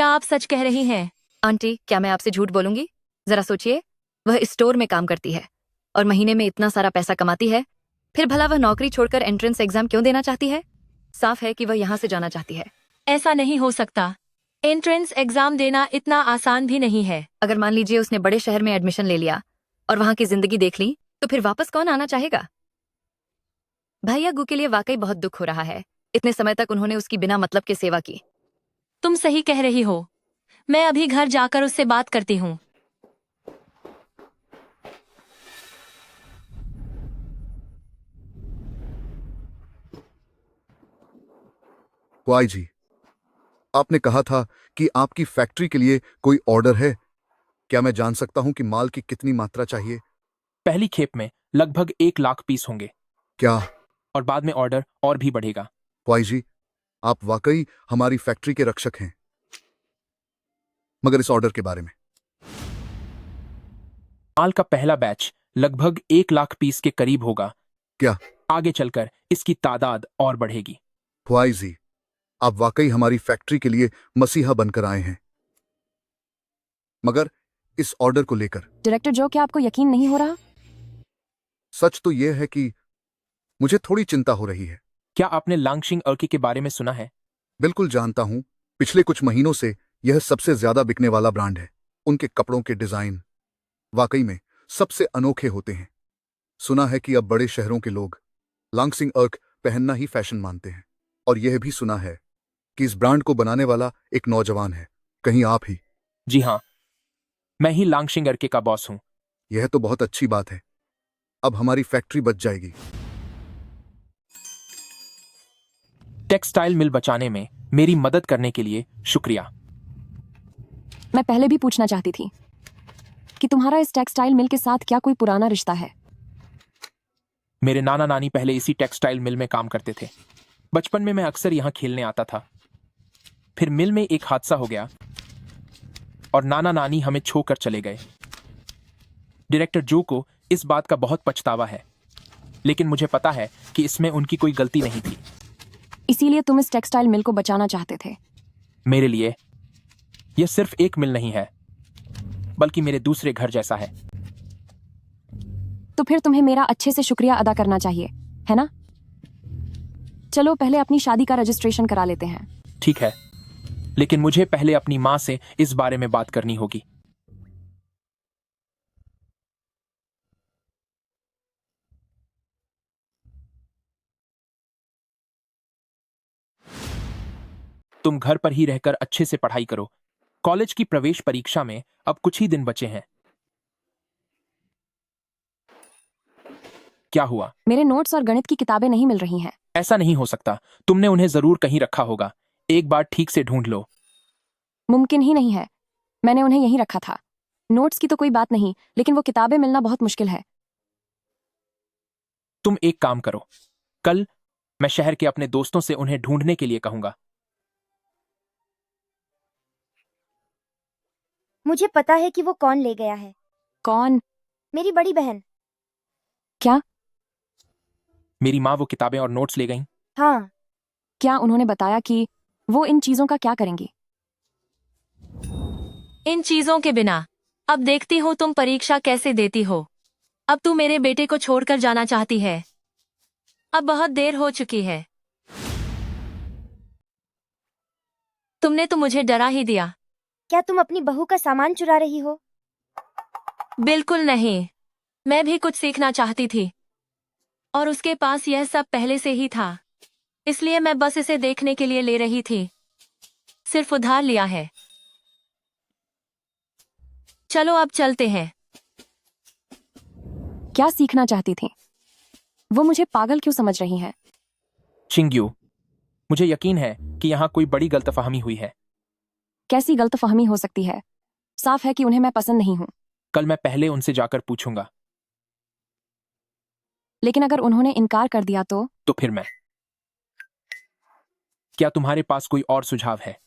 आप सच कह रही हैं? आंटी, क्या मैं आपसे झूठ बोलूंगी? जरा सोचिए, वह स्टोर में काम करती है और महीने में इतना सारा पैसा कमाती है। फिर भला वह नौकरी छोड़कर एंट्रेंस एग्जाम क्यों देना चाहती है? साफ है कि वह यहाँ से जाना चाहती है। ऐसा नहीं हो सकता। एंट्रेंस एग्जाम देना इतना आसान भी नहीं है। अगर मान लीजिए उसने बड़े शहर में एडमिशन ले लिया और वहां की जिंदगी देख ली, तो फिर वापस कौन आना चाहेगा? भैया गु के लिए वाकई बहुत दुख हो रहा है। इतने समय तक उन्होंने उसकी बिना मतलब के सेवा की। तुम सही कह रही हो। मैं अभी घर जाकर उससे बात करती हूँ। हुआई जी, आपने कहा था कि आपकी फैक्ट्री के लिए कोई ऑर्डर है। क्या मैं जान सकता हूं कि माल की कितनी मात्रा चाहिए? पहली खेप में लगभग 1 लाख पीस होंगे। क्या? और बाद में ऑर्डर और भी बढ़ेगा। हुआई जी, आप वाकई हमारी फैक्ट्री के रक्षक हैं। मगर इस ऑर्डर के बारे में? माल का पहला बैच लगभग 1 लाख पीस के करीब होगा। क्या? आगे चलकर इसकी तादाद और बढ़ेगी। हुआई जी, आप वाकई हमारी फैक्ट्री के लिए मसीहा बनकर आए हैं। मगर इस ऑर्डर को लेकर डायरेक्टर जो, क्या आपको यकीन नहीं हो रहा? सच तो यह है कि मुझे थोड़ी चिंता हो रही है। क्या आपने लांगशिंग अर्की के बारे में सुना है? बिल्कुल जानता हूं। पिछले कुछ महीनों से यह सबसे ज्यादा बिकने वाला ब्रांड है। उनके कपड़ों के डिजाइन वाकई में सबसे अनोखे होते हैं। सुना है कि अब बड़े शहरों के लोग लांगसिंग अर्क पहनना ही फैशन मानते हैं। और यह भी सुना है कि इस ब्रांड को बनाने वाला एक नौजवान है। कहीं आप ही? जी हाँ, मैं ही लांगशिंग अर्के का बॉस हूं। यह तो बहुत अच्छी बात है। अब हमारी फैक्ट्री बच जाएगी। टेक्सटाइल मिल बचाने में मेरी मदद करने के लिए शुक्रिया। मैं पहले भी पूछना चाहती थी कि तुम्हारा इस टेक्सटाइल मिल के साथ क्या कोई पुराना रिश्ता है? मेरे नाना नानी पहले इसी टेक्सटाइल मिल में काम करते थे। बचपन में मैं अक्सर यहां खेलने आता था। फिर मिल में एक हादसा हो गया और नाना नानी हमें छोड़कर चले गए। डायरेक्टर जो को इस बात का बहुत पछतावा है, लेकिन मुझे पता है कि इसमें उनकी कोई गलती नहीं थी। इसीलिए तुम इस टेक्सटाइल मिल को बचाना चाहते थे? मेरे लिए यह सिर्फ एक मिल नहीं है, बल्कि मेरे दूसरे घर जैसा है। तो फिर तुम्हें मेरा अच्छे से शुक्रिया अदा करना चाहिए, है ना? चलो पहले अपनी शादी का रजिस्ट्रेशन करा लेते हैं। ठीक है, लेकिन मुझे पहले अपनी मां से इस बारे में बात करनी होगी। तुम घर पर ही रहकर अच्छे से पढ़ाई करो। कॉलेज की प्रवेश परीक्षा में अब कुछ ही दिन बचे हैं। क्या हुआ? मेरे नोट्स और गणित की किताबें नहीं मिल रही हैं। ऐसा नहीं हो सकता। तुमने उन्हें जरूर कहीं रखा होगा। एक बार ठीक से ढूंढ लो। मुमकिन ही नहीं है। मैंने उन्हें यहीं रखा था। नोट्स की तो कोई बात नहीं, लेकिन वो किताबें मिलना बहुत मुश्किल है। तुम एक काम करो, कल मैं शहर के अपने दोस्तों से उन्हें ढूंढने के लिए कहूंगा। मुझे पता है कि वो कौन ले गया है। कौन? मेरी बड़ी बहन। क्या? मेरी माँ वो किताबें और नोट्स ले गईं? हाँ। क्या उन्होंने बताया कि वो इन चीजों का क्या करेंगी? इन चीजों के बिना अब देखती हूँ तुम परीक्षा कैसे देती हो। अब तू मेरे बेटे को छोड़कर जाना चाहती है। अब बहुत देर हो चुकी है। तुमने तो मुझे डरा ही दिया। क्या तुम अपनी बहू का सामान चुरा रही हो? बिल्कुल नहीं, मैं भी कुछ सीखना चाहती थी और उसके पास यह सब पहले से ही था, इसलिए मैं बस इसे देखने के लिए ले रही थी। सिर्फ उधार लिया है। चलो अब चलते हैं। क्या सीखना चाहती थी? वो मुझे पागल क्यों समझ रही हैं? चिंग्यू, मुझे यकीन है कि यहाँ कोई बड़ी गलतफहमी हुई है। कैसी गलतफहमी हो सकती है? साफ है कि उन्हें मैं पसंद नहीं हूं। कल मैं पहले उनसे जाकर पूछूंगा। लेकिन अगर उन्होंने इनकार कर दिया तो फिर मैं। क्या तुम्हारे पास कोई और सुझाव है?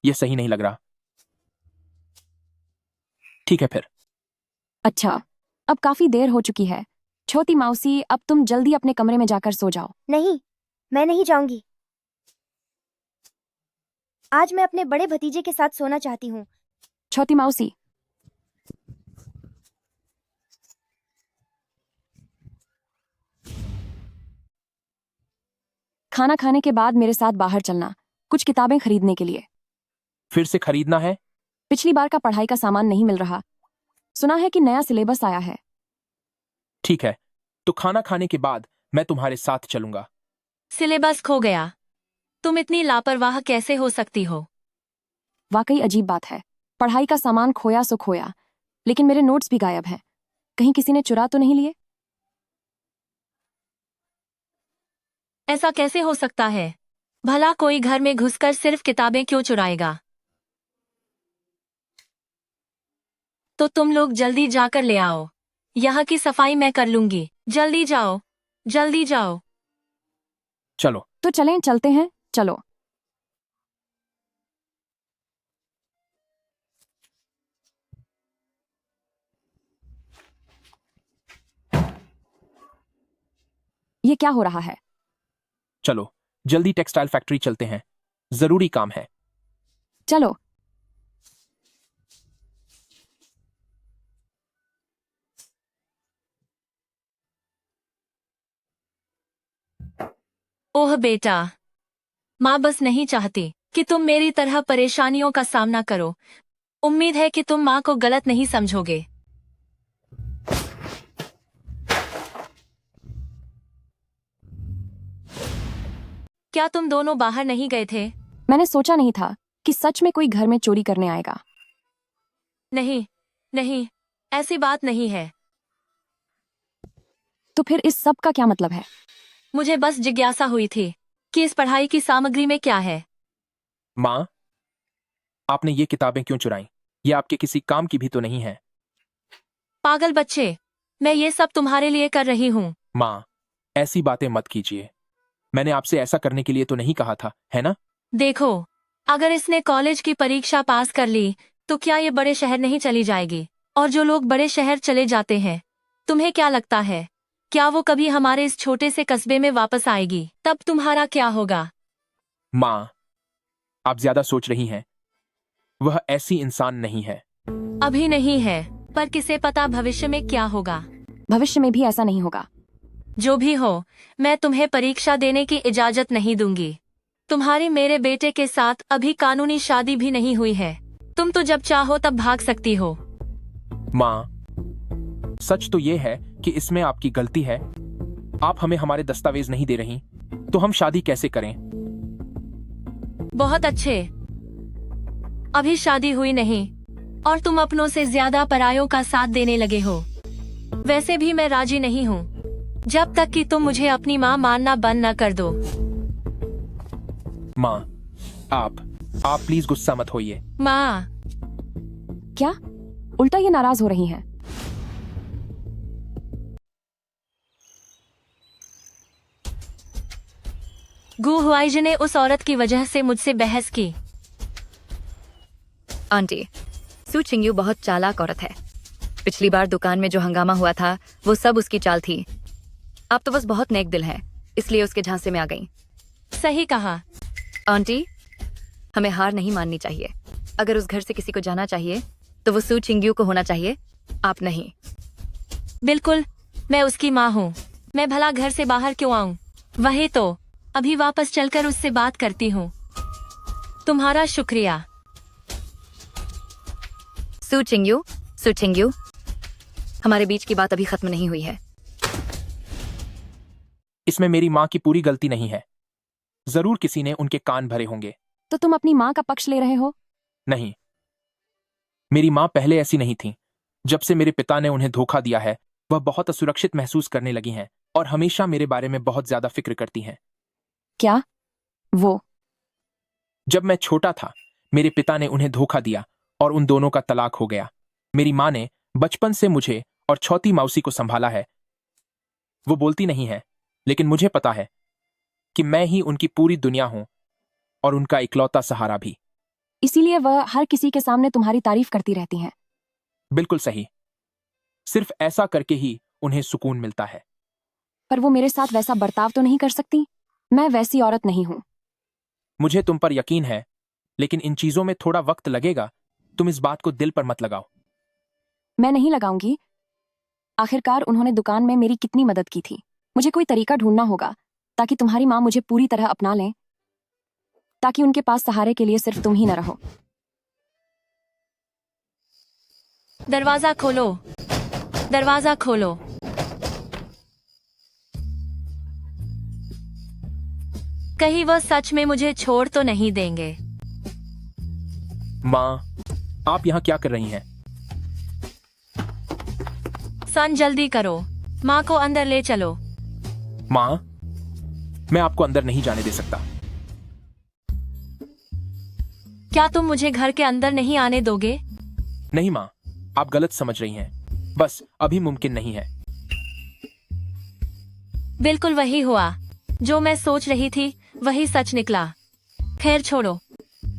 यह सही नहीं लग रहा। ठीक है फिर। अच्छा, अब काफी देर हो चुकी है। छोटी मौसी, अब तुम जल्दी अपने कमरे में जाकर सो जाओ। नहीं, मैं नहीं जाऊंगी। आज मैं अपने बड़े भतीजे के साथ सोना चाहती हूँ। छोटी मौसी, खाना खाने के बाद मेरे साथ बाहर चलना, कुछ किताबें खरीदने के लिए। फिर से खरीदना है? पिछली बार का पढ़ाई का सामान नहीं मिल रहा। सुना है कि नया सिलेबस आया है। ठीक है, तो खाना खाने के बाद मैं तुम्हारे साथ चलूंगा। सिलेबस खो गया? तुम इतनी लापरवाह कैसे हो सकती हो? वाकई अजीब बात है। पढ़ाई का सामान खोया सो खोया, लेकिन मेरे नोट्स भी गायब हैं। कहीं किसी ने चुरा तो नहीं लिए? ऐसा कैसे हो सकता है? भला कोई घर में घुसकर सिर्फ किताबें क्यों चुराएगा? तो तुम लोग जल्दी जाकर ले आओ। यहाँ की सफाई मैं कर लूंगी। जल्दी जाओ, जल्दी जाओ। चलो। तो चलें, चलते हैं, चलो। ये क्या हो रहा है? चलो जल्दी टेक्सटाइल फैक्ट्री चलते हैं, जरूरी काम है। चलो। ओह बेटा, माँ बस नहीं चाहती कि तुम मेरी तरह परेशानियों का सामना करो। उम्मीद है कि तुम माँ को गलत नहीं समझोगे। क्या तुम दोनों बाहर नहीं गए थे? मैंने सोचा नहीं था कि सच में कोई घर में चोरी करने आएगा। नहीं, नहीं, ऐसी बात नहीं है। तो फिर इस सब का क्या मतलब है? मुझे बस जिज्ञासा हुई थी कि इस पढ़ाई की सामग्री में क्या है। माँ, आपने ये किताबें क्यों चुराई? ये आपके किसी काम की भी तो नहीं है। पागल बच्चे, मैं ये सब तुम्हारे लिए कर रही हूँ। माँ, ऐसी बातें मत कीजिए। मैंने आपसे ऐसा करने के लिए तो नहीं कहा था, है ना? देखो, अगर इसने कॉलेज की परीक्षा पास कर ली तो क्या ये बड़े शहर नहीं चली जाएगी? और जो लोग बड़े शहर चले जाते हैं, तुम्हें क्या लगता है, क्या वो कभी हमारे इस छोटे से कस्बे में वापस आएगी? तब तुम्हारा क्या होगा? माँ, आप ज्यादा सोच रही हैं। वह ऐसी इंसान नहीं है। अभी नहीं है, पर किसे पता भविष्य में क्या होगा। भविष्य में भी ऐसा नहीं होगा। जो भी हो, मैं तुम्हें परीक्षा देने की इजाजत नहीं दूंगी। तुम्हारी मेरे बेटे के साथ अभी कानूनी शादी भी नहीं हुई है। तुम तो जब चाहो तब भाग सकती हो। माँ, सच तो ये है कि इसमें आपकी गलती है। आप हमें हमारे दस्तावेज नहीं दे रही, तो हम शादी कैसे करें? बहुत अच्छे, अभी शादी हुई नहीं और तुम अपनों से ज्यादा परायों का साथ देने लगे हो। वैसे भी मैं राजी नहीं हूँ, जब तक कि तुम मुझे अपनी माँ मानना बंद न कर दो। माँ, आप प्लीज गुस्सा मत होइए। माँ। क्या? उल्टा ये नाराज हो रही हैं। गु हुआइजी ने उस औरत की वजह से मुझसे बहस की। आंटी, सू चिंगयू बहुत चालाक औरत है। पिछली बार दुकान में जो हंगामा हुआ था वो सब उसकी चाल थी। आप तो बस बहुत नेक दिल हैं, इसलिए उसके झांसे में आ गई। सही कहा। आंटी, हमें हार नहीं माननी चाहिए। अगर उस घर से किसी को जाना चाहिए तो वो सू चिंगयू को होना चाहिए, आप नहीं। बिल्कुल, मैं उसकी माँ हूँ। मैं भला घर से बाहर क्यों आऊँ? वही तो, अभी वापस चलकर उससे बात करती हूँ। तुम्हारा शुक्रिया। सू चिंगयू, हमारे बीच की बात अभी खत्म नहीं हुई है। इसमें मेरी माँ की पूरी गलती नहीं है। जरूर किसी ने उनके कान भरे होंगे। तो तुम अपनी माँ का पक्ष ले रहे हो? नहीं, मेरी माँ पहले ऐसी नहीं थी। जब से मेरे पिता ने उन्हें धोखा दिया है, वह बहुत असुरक्षित महसूस करने लगी हैं और हमेशा मेरे बारे में बहुत ज्यादा फिक्र करती हैं। क्या? वो? जब मैं छोटा था, मेरे पिता ने उन्हें धोखा दिया और उन दोनों का तलाक हो गया। मेरी माँ ने बचपन से मुझे और छोटी मौसी को संभाला है। वो बोलती नहीं है, लेकिन मुझे पता है कि मैं ही उनकी पूरी दुनिया हूं और उनका इकलौता सहारा भी। इसीलिए वह हर किसी के सामने तुम्हारी तारीफ करती रहती हैं। बिल्कुल सही। सिर्फ ऐसा करके ही उन्हें सुकून मिलता है। पर वो मेरे साथ वैसा बर्ताव तो नहीं कर सकती। मैं वैसी औरत नहीं हूं। मुझे तुम पर यकीन है, लेकिन इन चीजों में थोड़ा वक्त लगेगा। तुम इस बात को दिल पर मत लगाओ। मैं नहीं लगाऊंगी। आखिरकार उन्होंने दुकान में मेरी कितनी मदद की थी। मुझे कोई तरीका ढूंढना होगा ताकि तुम्हारी माँ मुझे पूरी तरह अपना लें, ताकि उनके पास सहारे के लिए सिर्फ तुम ही न रहो। दरवाजा खोलो, दरवाजा खोलो। कहीं वह सच में मुझे छोड़ तो नहीं देंगे? माँ, आप यहाँ क्या कर रही हैं? सन, जल्दी करो, माँ को अंदर ले चलो। माँ, मैं आपको अंदर नहीं जाने दे सकता। क्या तुम मुझे घर के अंदर नहीं आने दोगे? नहीं माँ, आप गलत समझ रही हैं। बस अभी मुमकिन नहीं है। बिल्कुल वही हुआ जो मैं सोच रही थी, वही सच निकला। खैर छोड़ो,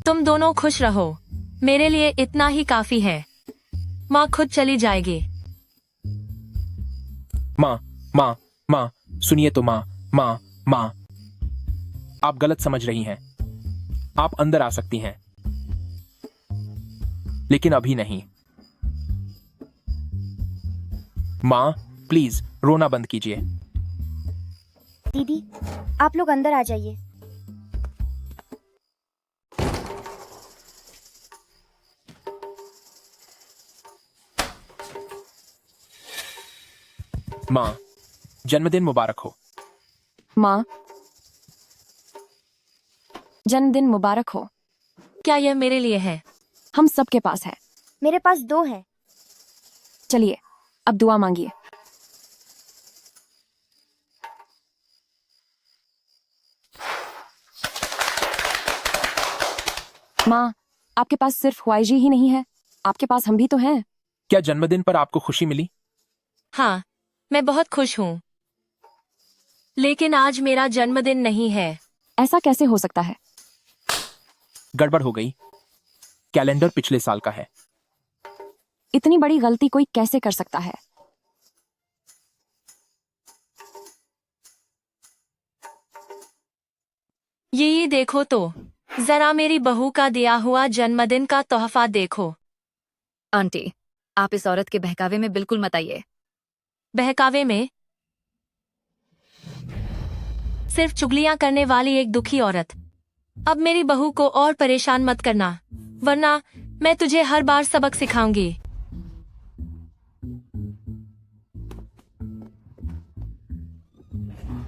तुम दोनों खुश रहो, मेरे लिए इतना ही काफी है। माँ खुद चली जाएगी। माँ माँ माँ, सुनिए तो माँ माँ माँ, आप गलत समझ रही हैं। आप अंदर आ सकती हैं, लेकिन अभी नहीं। माँ प्लीज रोना बंद कीजिए। दीदी, आप लोग अंदर आ जाइए। माँ जन्मदिन मुबारक हो। माँ जन्मदिन मुबारक हो। क्या यह मेरे लिए है? हम सबके पास है। मेरे पास 2 हैं। चलिए अब दुआ मांगिए। माँ, आपके पास सिर्फ ख्वाहिशी ही नहीं है, आपके पास हम भी तो हैं। क्या जन्मदिन पर आपको खुशी मिली? हाँ, मैं बहुत खुश हूँ, लेकिन आज मेरा जन्मदिन नहीं है। ऐसा कैसे हो सकता है? गड़बड़ हो गई। कैलेंडर पिछले साल का है। इतनी बड़ी गलती कोई कैसे कर सकता है? ये देखो तो, जरा मेरी बहू का दिया हुआ जन्मदिन का तोहफा देखो। आंटी, आप इस औरत के बहकावे में बिल्कुल मत आइए। बहकावे में? सिर्फ चुगलियां करने वाली एक दुखी औरत। अब मेरी बहू को और परेशान मत करना, वरना मैं तुझे हर बार सबक सिखाऊंगी।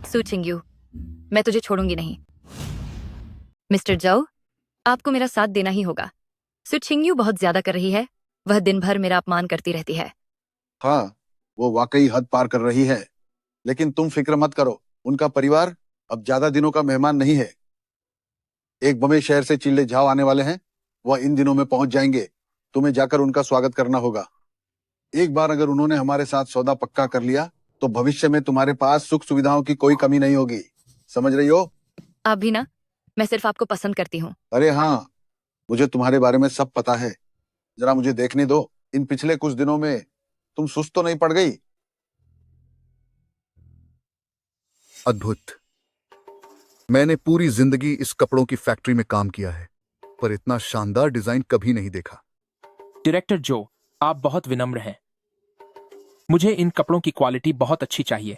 सू चिंग्यू, मैं तुझे छोड़ूंगी नहीं। मिस्टर जाओ, आपको मेरा साथ देना ही होगा। सू चिंग्यू बहुत ज्यादा कर रही है। वह दिन भर मेरा अपमान करती रहती है। हाँ, वो वाकई हद पार कर रही है, लेकिन तुम फिक्र मत करो, उनका परिवार अब ज्यादा दिनों का मेहमान नहीं है। एक बमे शहर से चिल्ले झाव आने वाले हैं, वह इन दिनों में पहुंच जाएंगे। तुम्हें जाकर उनका स्वागत करना होगा। एक बार अगर उन्होंने हमारे साथ सौदा पक्का कर लिया तो भविष्य में तुम्हारे पास सुख सुविधाओं की कोई कमी नहीं होगी। समझ रही हो? आप भी ना, मैं सिर्फ आपको पसंद करती हूँ। अरे हाँ, मुझे तुम्हारे बारे में सब पता है। जरा मुझे देखने दो, इन पिछले कुछ दिनों में तुम सुस्त तो नहीं पड़ गई? अद्भुत। मैंने पूरी जिंदगी इस कपड़ों की फैक्ट्री में काम किया है, पर इतना शानदार डिजाइन कभी नहीं देखा। डायरेक्टर जो, आप बहुत विनम्र हैं। मुझे इन कपड़ों की क्वालिटी बहुत अच्छी चाहिए।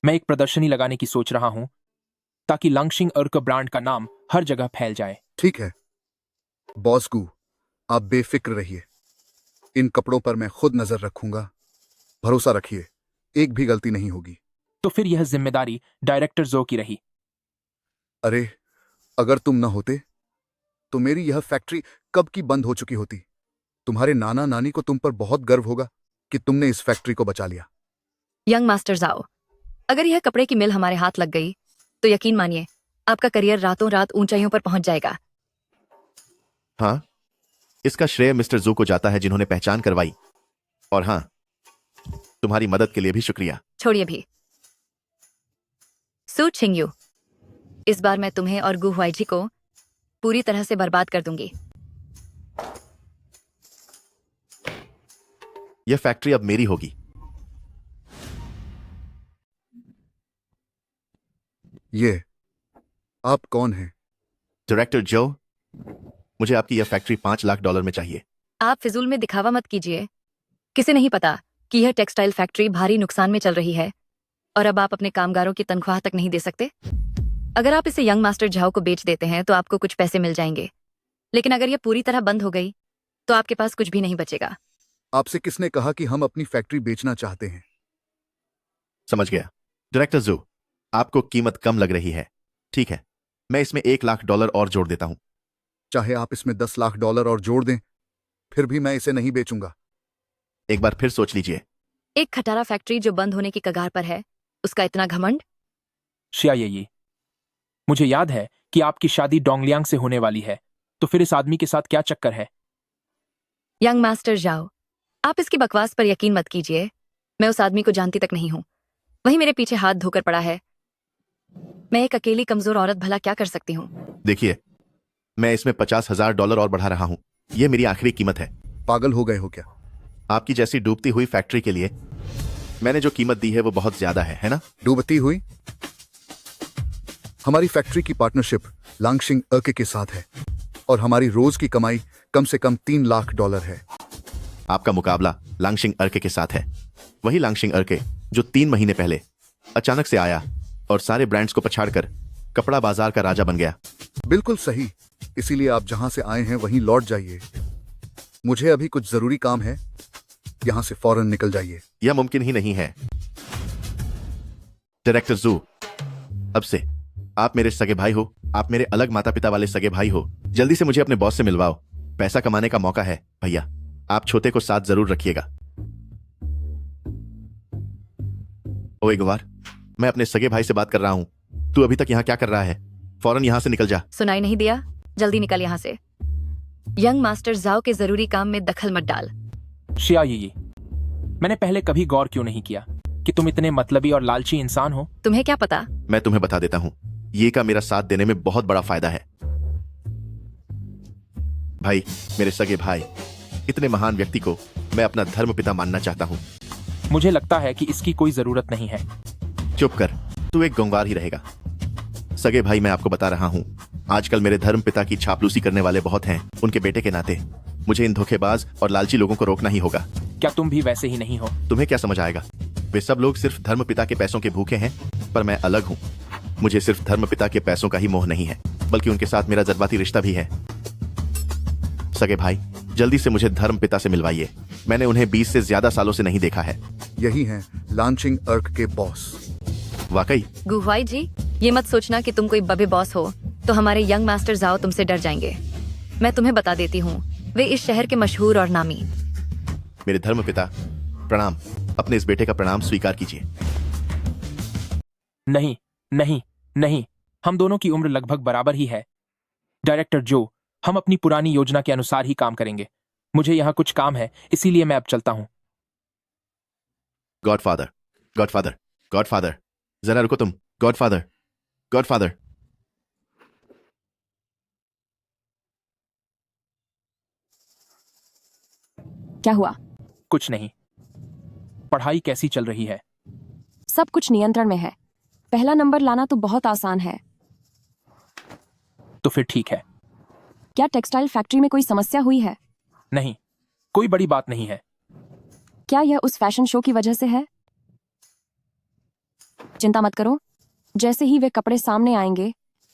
मैं एक प्रदर्शनी लगाने की सोच रहा हूं, ताकि लंगशिंग अर्क ब्रांड का नाम हर जगह फैल जाए। ठीक है बॉस गू, आप बेफिक्र रहिए। इन कपड़ों पर मैं खुद नजर रखूंगा। भरोसा रखिए, एक भी गलती नहीं होगी। तो फिर यह जिम्मेदारी डायरेक्टर जो की रही। अरे, अगर तुम न होते तो मेरी यह फैक्ट्री कब की बंद हो चुकी होती। तुम्हारे नाना नानी को तुम पर बहुत गर्व होगा कि तुमने इस फैक्ट्री को बचा लिया। यंग मास्टर जाओ, अगर यह कपड़े की मिल हमारे हाथ लग गई तो यकीन मानिए आपका करियर रातों रात ऊंचाइयों पर पहुंच जाएगा। हाँ, इसका श्रेय मिस्टर जू को जाता है जिन्होंने पहचान करवाई। और हाँ, तुम्हारी मदद के लिए भी शुक्रिया। छोड़िए भी। सू छिंग्यू, इस बार मैं तुम्हें और गु हुआईजी को पूरी तरह से बर्बाद कर दूंगी। यह फैक्ट्री अब मेरी होगी। ये आप कौन हैं? डायरेक्टर जो, मुझे आपकी यह फैक्ट्री $5 लाख में चाहिए। आप फिजूल में दिखावा मत कीजिए। किसे नहीं पता कि यह टेक्सटाइल फैक्ट्री भारी नुकसान में चल रही है और अब आप अपने कामगारों की तनख्वाह तक नहीं दे सकते। अगर आप इसे यंग मास्टर झाओ को बेच देते हैं तो आपको कुछ पैसे मिल जाएंगे, लेकिन अगर यह पूरी तरह बंद हो गई तो आपके पास कुछ भी नहीं बचेगा। आपसे किसने कहा कि हम अपनी फैक्ट्री बेचना चाहते हैं? समझ गया। डायरेक्टर जू, आपको कीमत कम लग रही है। ठीक है, मैं इसमें $1 लाख और जोड़ देता हूं। चाहे आप इसमें $10 लाख और जोड़ दें, फिर भी मैं इसे नहीं बेचूंगा। एक बार फिर सोच लीजिए। एक खटारा फैक्ट्री जो बंद होने की कगार पर है, उसका इतना घमंड। शिया ये मुझे याद है कि आपकी शादी डोंगलियांग से होने वाली है, तो फिर इस आदमी के साथ क्या चक्कर है? यंग मास्टर जाओ, आप इसकी बकवास पर यकीन मत कीजिए। मैं उस आदमी को जानती तक नहीं हूँ। वही मेरे पीछे हाथ धोकर पड़ा है। मैं एक अकेली कमजोर औरत भला क्या कर सकती हूँ? देखिए, मैं इसमें $50,000 और बढ़ा रहा हूं। ये मेरी आखिरी कीमत है। पागल हो गए हो क्या? आपकी जैसी डूबती हुई फैक्ट्री के लिए मैंने जो कीमत दी है वो बहुत ज्यादा है ना? डूबती हुई? हमारी फैक्ट्री की पार्टनरशिप लांगशिंग अर्के के साथ है और हमारी रोज की कमाई कम से कम $3 लाख है। आपका मुकाबला लांगशिंग अर्के के साथ है। वही लांगशिंग अर्के जो 3 महीने पहले अचानक से आया और सारे ब्रांड्स को पछाड़कर कपड़ा बाजार का राजा बन गया। बिल्कुल सही। इसीलिए आप जहां से आए हैं वहीं लौट जाइए। मुझे अभी कुछ जरूरी काम है, यहां से फौरन निकल जाइए। यह मुमकिन ही नहीं है डायरेक्टर जू। अब से आप मेरे सगे भाई हो। आप मेरे अलग माता पिता वाले सगे भाई हो। जल्दी से मुझे अपने बॉस से मिलवाओ। पैसा कमाने का मौका है भैया। आप छोटे को साथ जरूर रखिएगा। ओए गवार, मैं अपने सगे भाई से बात कर रहा हूं। तू अभी तक यहां क्या कर रहा है? फौरन यहां से निकल जा। सुनाई नहीं दिया? जल्दी निकल यहाँ से। यंग मास्टर जाओ के जरूरी काम में दखल मत डाल। शिया ये मैंने पहले कभी गौर क्यों नहीं किया कि तुम इतने मतलबी और लालची इंसान हो। तुम्हें क्या पता? मैं तुम्हें बता देता हूं। ये का मेरा साथ देने में बहुत बड़ा फायदा है। भाई, मेरे सगे भाई, इतने महान व्यक्ति को मैं अपना धर्म पिता मानना चाहता हूं। मुझे लगता है कि इसकी कोई जरूरत नहीं है। चुप कर, तू एक गंवार ही रहेगा। सगे भाई, मैं आपको बता रहा हूं, आजकल मेरे धर्म पिता की चापलूसी करने वाले बहुत हैं। उनके बेटे के नाते मुझे इन धोखेबाज और लालची लोगों को रोकना ही होगा। क्या तुम भी वैसे ही नहीं हो? तुम्हें क्या समझ आएगा? वे सब लोग सिर्फ धर्म पिता के पैसों के भूखे हैं, पर मैं अलग हूं। मुझे सिर्फ धर्म पिता के पैसों का ही मोह नहीं है, बल्कि उनके साथ मेरा जज्बाती रिश्ता भी है। सगे भाई, जल्दी से मुझे धर्म पिता से मिलवाइए। मैंने उन्हें 20 से ज्यादा सालों से नहीं देखा है। यही हैं लांचिंग अर्क के बॉस। वाकई? गुहुआई जी, ये मत सोचना कि तुम कोई बबे बॉस हो तो हमारे यंग मास्टर जाओ तुमसे डर जाएंगे। मैं तुम्हें बता देती हूँ, वे इस शहर के मशहूर और नामी। मेरे धर्म पिता, प्रणाम। अपने इस बेटे का प्रणाम स्वीकार कीजिए। नहीं नहीं नहीं, हम दोनों की उम्र लगभग बराबर ही है। डायरेक्टर जो, हम अपनी पुरानी योजना के अनुसार ही काम करेंगे। मुझे यहाँ कुछ काम है, इसीलिए मैं अब चलता हूँ। गॉडफादर, गॉडफादर, गॉडफादर, जरा रुको तुम। Godfather, godfather. क्या हुआ? कुछ नहीं। पढ़ाई कैसी चल रही है? सब कुछ नियंत्रण में है। पहला नंबर लाना तो बहुत आसान है। तो फिर ठीक है। क्या टेक्सटाइल फैक्ट्री में कोई समस्या हुई है? नहीं, कोई बड़ी बात नहीं है। क्या यह उस फैशन शो की वजह से है? चिंता मत करो, जैसे ही वे कपड़े सामने आएंगे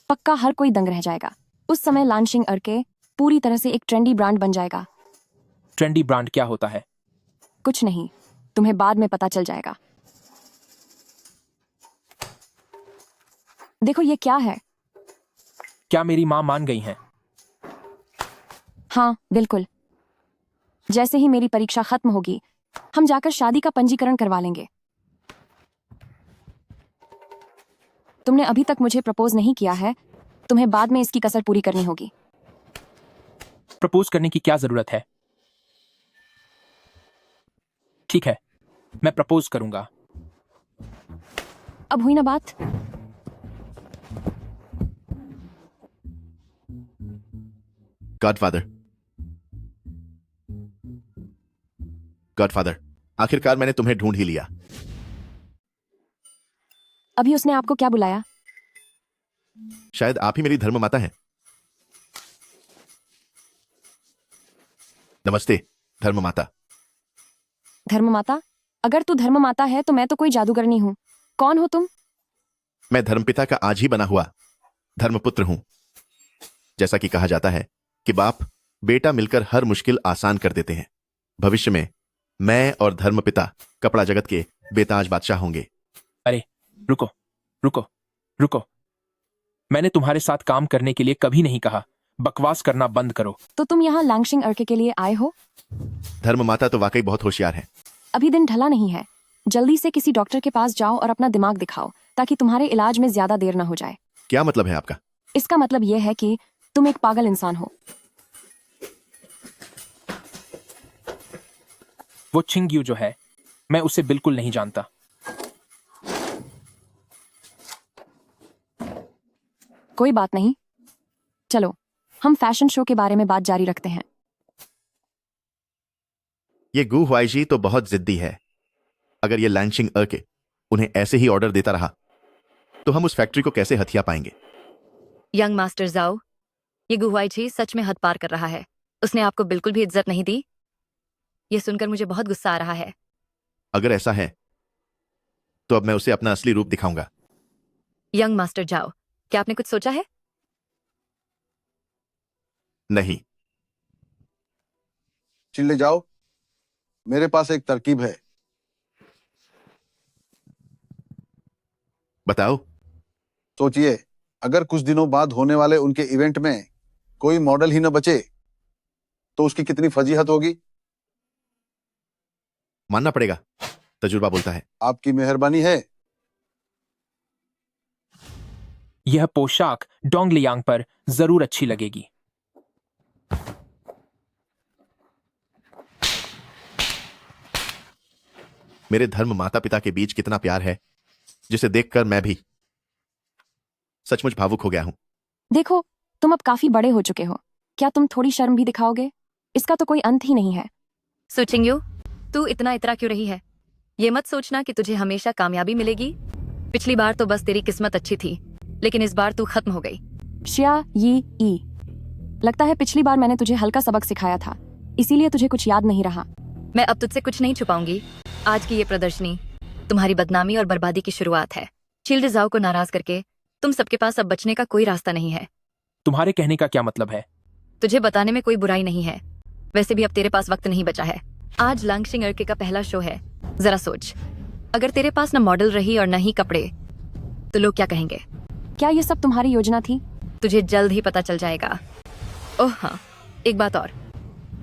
पक्का हर कोई दंग रह जाएगा। उस समय लांचिंग अर्के पूरी तरह से एक ट्रेंडी ब्रांड बन जाएगा। ट्रेंडी ब्रांड क्या होता है? कुछ नहीं, तुम्हें बाद में पता चल जाएगा। देखो ये क्या है? क्या मेरी माँ मान गई हैं? हाँ बिल्कुल। जैसे ही मेरी परीक्षा खत्म होगी हम जाकर शादी का पंजीकरण करवा लेंगे। तुमने अभी तक मुझे प्रपोज नहीं किया है, तुम्हें बाद में इसकी कसर पूरी करनी होगी। प्रपोज करने की क्या जरूरत है? ठीक है, मैं प्रपोज करूंगा। अब हुई ना बात? गॉडफादर, गॉडफादर, आखिरकार मैंने तुम्हें ढूंढ ही लिया। अभी उसने आपको क्या बुलाया? शायद आप ही मेरी धर्म माता हैं। नमस्ते धर्म माता। धर्म माता? अगर तू धर्म माता है तो मैं तो कोई जादूगरनी हूँ। कौन हो तुम? मैं धर्मपिता का आज ही बना हुआ धर्मपुत्र हूं। जैसा कि कहा जाता है कि बाप बेटा मिलकर हर मुश्किल आसान कर देते हैं। भविष्य में मैं और धर्मपिता कपड़ा जगत के बेताज बादशाह होंगे। अरे रुको रुको रुको, मैंने तुम्हारे साथ काम करने के लिए कभी नहीं कहा। बकवास करना बंद करो। तो तुम यहाँ लांगशिंग अर्के के लिए आए हो? धर्म माता तो वाकई बहुत होशियार है। अभी दिन ढला नहीं है, जल्दी से किसी डॉक्टर के पास जाओ और अपना दिमाग दिखाओ ताकि तुम्हारे इलाज में ज्यादा देर न हो जाए। क्या मतलब है आपका? इसका मतलब यह है कि तुम एक पागल इंसान हो। वो छिंग्यू जो है, मैं उसे बिल्कुल नहीं जानता। कोई बात नहीं, चलो हम फैशन शो के बारे में बात जारी रखते हैं। ये गू हुआईजी तो बहुत जिद्दी है। अगर ये लैंशिंग के उन्हें ऐसे ही ऑर्डर देता रहा तो हम उस फैक्ट्री को कैसे हथिया पाएंगे? यंग मास्टर जाओ, ये गुहुआईजी सच में हद पार कर रहा है। उसने आपको बिल्कुल भी इज्जत नहीं दी। ये सुनकर मुझे बहुत गुस्सा आ रहा है। अगर ऐसा है तो अब मैं उसे अपना असली रूप दिखाऊंगा। यंग मास्टर जाओ, क्या आपने कुछ सोचा है? नहीं। चिल्ले जाओ, मेरे पास एक तरकीब है। बताओ। सोचिए, अगर कुछ दिनों बाद होने वाले उनके इवेंट में कोई मॉडल ही न बचे तो उसकी कितनी फजीहत होगी। मानना पड़ेगा, तजुर्बा बोलता है। आपकी मेहरबानी है। यह पोशाक डोंगलियांग पर जरूर अच्छी लगेगी। मेरे धर्म माता पिता के बीच कितना प्यार है, जिसे देखकर मैं भी सचमुच भावुक हो गया हूं। देखो, तुम अब काफी बड़े हो चुके हो, क्या तुम थोड़ी शर्म भी दिखाओगे? इसका तो कोई अंत ही नहीं है। सुचिंग्यू, तू इतना इतरा क्यों रही है? ये मत सोचना कि तुझे हमेशा कामयाबी मिलेगी। पिछली बार तो बस तेरी किस्मत अच्छी थी, लेकिन इस बार तू खत्म हो गई। शिया ये ई, लगता है पिछली बार मैंने तुझे हल्का सबक सिखाया था, इसीलिए तुझे कुछ याद नहीं रहा। मैं अब तुझसे कुछ नहीं छुपाऊंगी। आज की ये प्रदर्शनी तुम्हारी बदनामी और बर्बादी की शुरुआत है। चिल्ड जाओ को नाराज करके तुम सबके पास अब बचने का कोई रास्ता नहीं है। तुम्हारे कहने का क्या मतलब है? तुझे बताने में कोई बुराई नहीं है। वैसे भी अब तेरे पास वक्त नहीं बचा है। आज लांगशिंग अर्के का पहला शो है। जरा सोच, अगर तेरे पास न मॉडल रही और न ही कपड़े तो लोग क्या कहेंगे? क्या ये सब तुम्हारी योजना थी? तुझे जल्द ही पता चल जाएगा। ओह हाँ, एक बात और,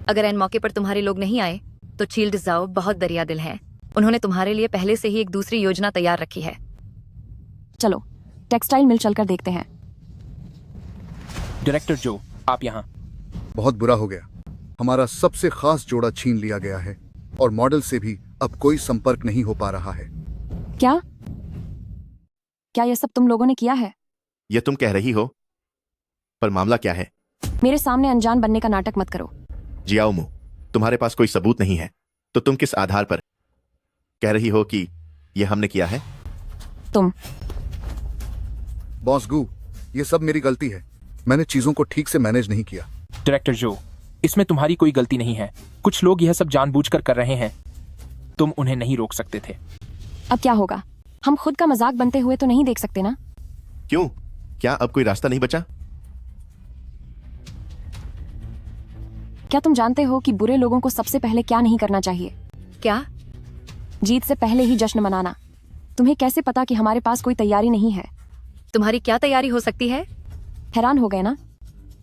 अगर एन मौके पर तुम्हारे लोग नहीं आए तो चील्ड जाओ बहुत दरिया दिल है। उन्होंने तुम्हारे लिए पहले से ही एक दूसरी योजना तैयार रखी है। चलो टेक्सटाइल मिल चलकर देखते हैं। डायरेक्टर जो, आप यहाँ। बहुत बुरा हो गया, हमारा सबसे खास जोड़ा छीन लिया गया है और मॉडल से भी अब कोई संपर्क नहीं हो पा रहा है। क्या क्या ये सब तुम लोगों ने किया है? यह तुम कह रही हो, पर मामला क्या है? मेरे सामने अनजान बनने का नाटक मत करो। जियाओमू, तुम्हारे पास कोई सबूत नहीं है तो तुम किस आधार पर कह रही हो कि यह हमने किया है? तुम बॉस गू, ये सब मेरी गलती है। मैंने चीजों को ठीक से मैनेज नहीं किया। डायरेक्टर जो, इसमें तुम्हारी कोई गलती नहीं है। कुछ लोग यह सब जानबूझकर कर रहे हैं, तुम उन्हें नहीं रोक सकते थे। अब क्या होगा? हम खुद का मजाक बनते हुए तो नहीं देख सकते ना? क्यों? क्या अब कोई रास्ता नहीं बचा? क्या तुम जानते हो कि बुरे लोगों को सबसे पहले क्या नहीं करना चाहिए? क्या? जीत से पहले ही जश्न मनाना। तुम्हें कैसे पता कि हमारे पास कोई तैयारी नहीं है? तुम्हारी क्या तैयारी हो सकती है? हैरान हो गए ना?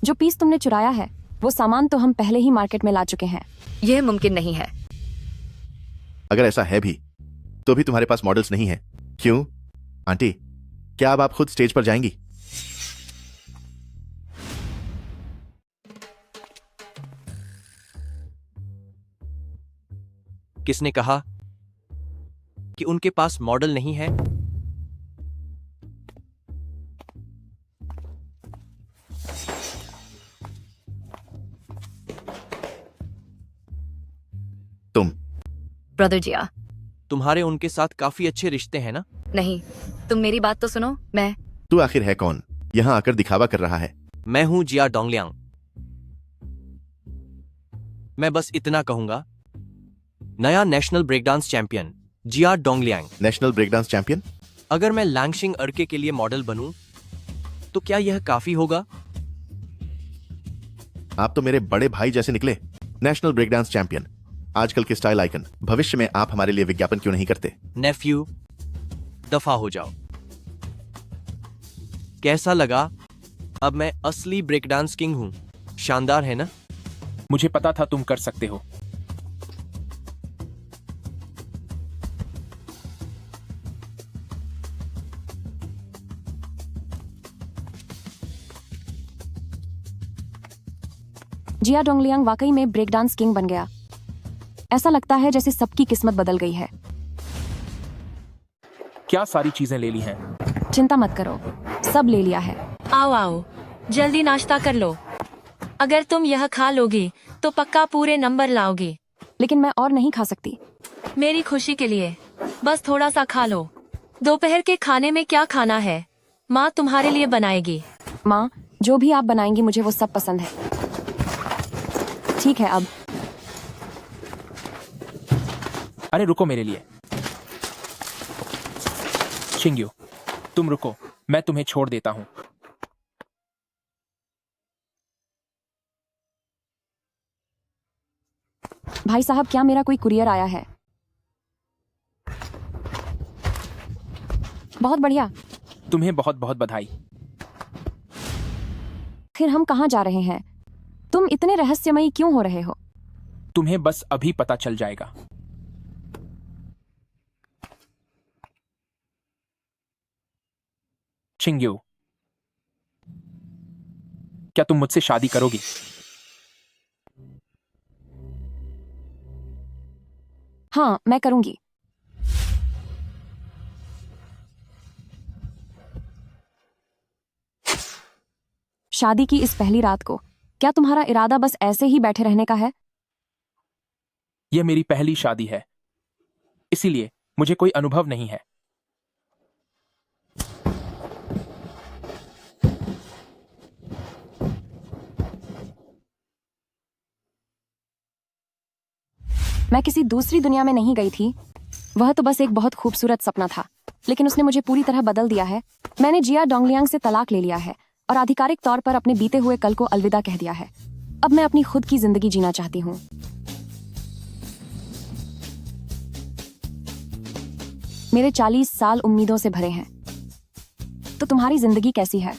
जो पीस तुमने चुराया है वो सामान तो हम पहले ही मार्केट में ला चुके हैं। यह मुमकिन नहीं है। अगर ऐसा है भी तो भी तुम्हारे पास मॉडल्स नहीं है। क्यों आंटी, क्या अब आप खुद स्टेज पर जाएंगी? किसने कहा कि उनके पास मॉडल नहीं है? तुम। ब्रदर जिया, तुम्हारे उनके साथ काफी अच्छे रिश्ते हैं ना? नहीं, तुम मेरी बात तो सुनो। तू आखिर है कौन? यहां आकर दिखावा कर रहा है। मैं हूं जिया डोंगलियांग। मैं बस इतना कहूंगा, नया national break dance champion Jia Dongliang. National break dance champion? अगर मैं लांगशिंग अर्के के लिए मॉडल बनूं तो क्या यह काफी होगा? आप तो मेरे बड़े भाई जैसे निकले। नेशनल ब्रेक डांस चैंपियन, आजकल के स्टाइल आइकन। भविष्य में आप हमारे लिए विज्ञापन क्यों नहीं करते? नेफ्यू, दफा हो जाओ। कैसा लगा? अब मैं असली ब्रेक डांस किंग हूं। शानदार है ना? मुझे पता था तुम कर सकते हो। जिया डोंगलियांग वाकई में ब्रेक डांस किंग बन गया। ऐसा लगता है जैसे सबकी किस्मत बदल गई है। क्या सारी चीजें ले ली हैं? चिंता मत करो, सब ले लिया है। आओ आओ, जल्दी नाश्ता कर लो। अगर तुम यह खा लोगी तो पक्का पूरे नंबर लाओगी। लेकिन मैं और नहीं खा सकती। मेरी खुशी के लिए बस थोड़ा सा खा लो। दोपहर के खाने में क्या खाना है? माँ तुम्हारे लिए बनाएगी। माँ, जो भी आप बनाएंगी मुझे वो सब पसंद है। ठीक है अब। अरे रुको मेरे लिए। चिंग्यू, तुम रुको, मैं तुम्हें छोड़ देता हूँ। भाई साहब, क्या मेरा कोई कुरियर आया है? बहुत बढ़िया। तुम्हें बहुत बहुत बधाई। फिर हम कहाँ जा रहे हैं? तुम इतने रहस्यमयी क्यों हो रहे हो? तुम्हें बस अभी पता चल जाएगा। चिंग्यू, क्या तुम मुझसे शादी करोगी? हाँ, मैं करूंगी। शादी की इस पहली रात को क्या तुम्हारा इरादा बस ऐसे ही बैठे रहने का है? यह मेरी पहली शादी है, इसीलिए मुझे कोई अनुभव नहीं है। मैं किसी दूसरी दुनिया में नहीं गई थी। वह तो बस एक बहुत खूबसूरत सपना था, लेकिन उसने मुझे पूरी तरह बदल दिया है। मैंने जिया डोंगलियांग से तलाक ले लिया है और आधिकारिक तौर पर अपने बीते हुए कल को अलविदा कह दिया है। अब मैं अपनी खुद की जिंदगी जीना चाहती हूँ। मेरे 40 साल उम्मीदों से भरे हैं। तो तुम्हारी जिंदगी कैसी है?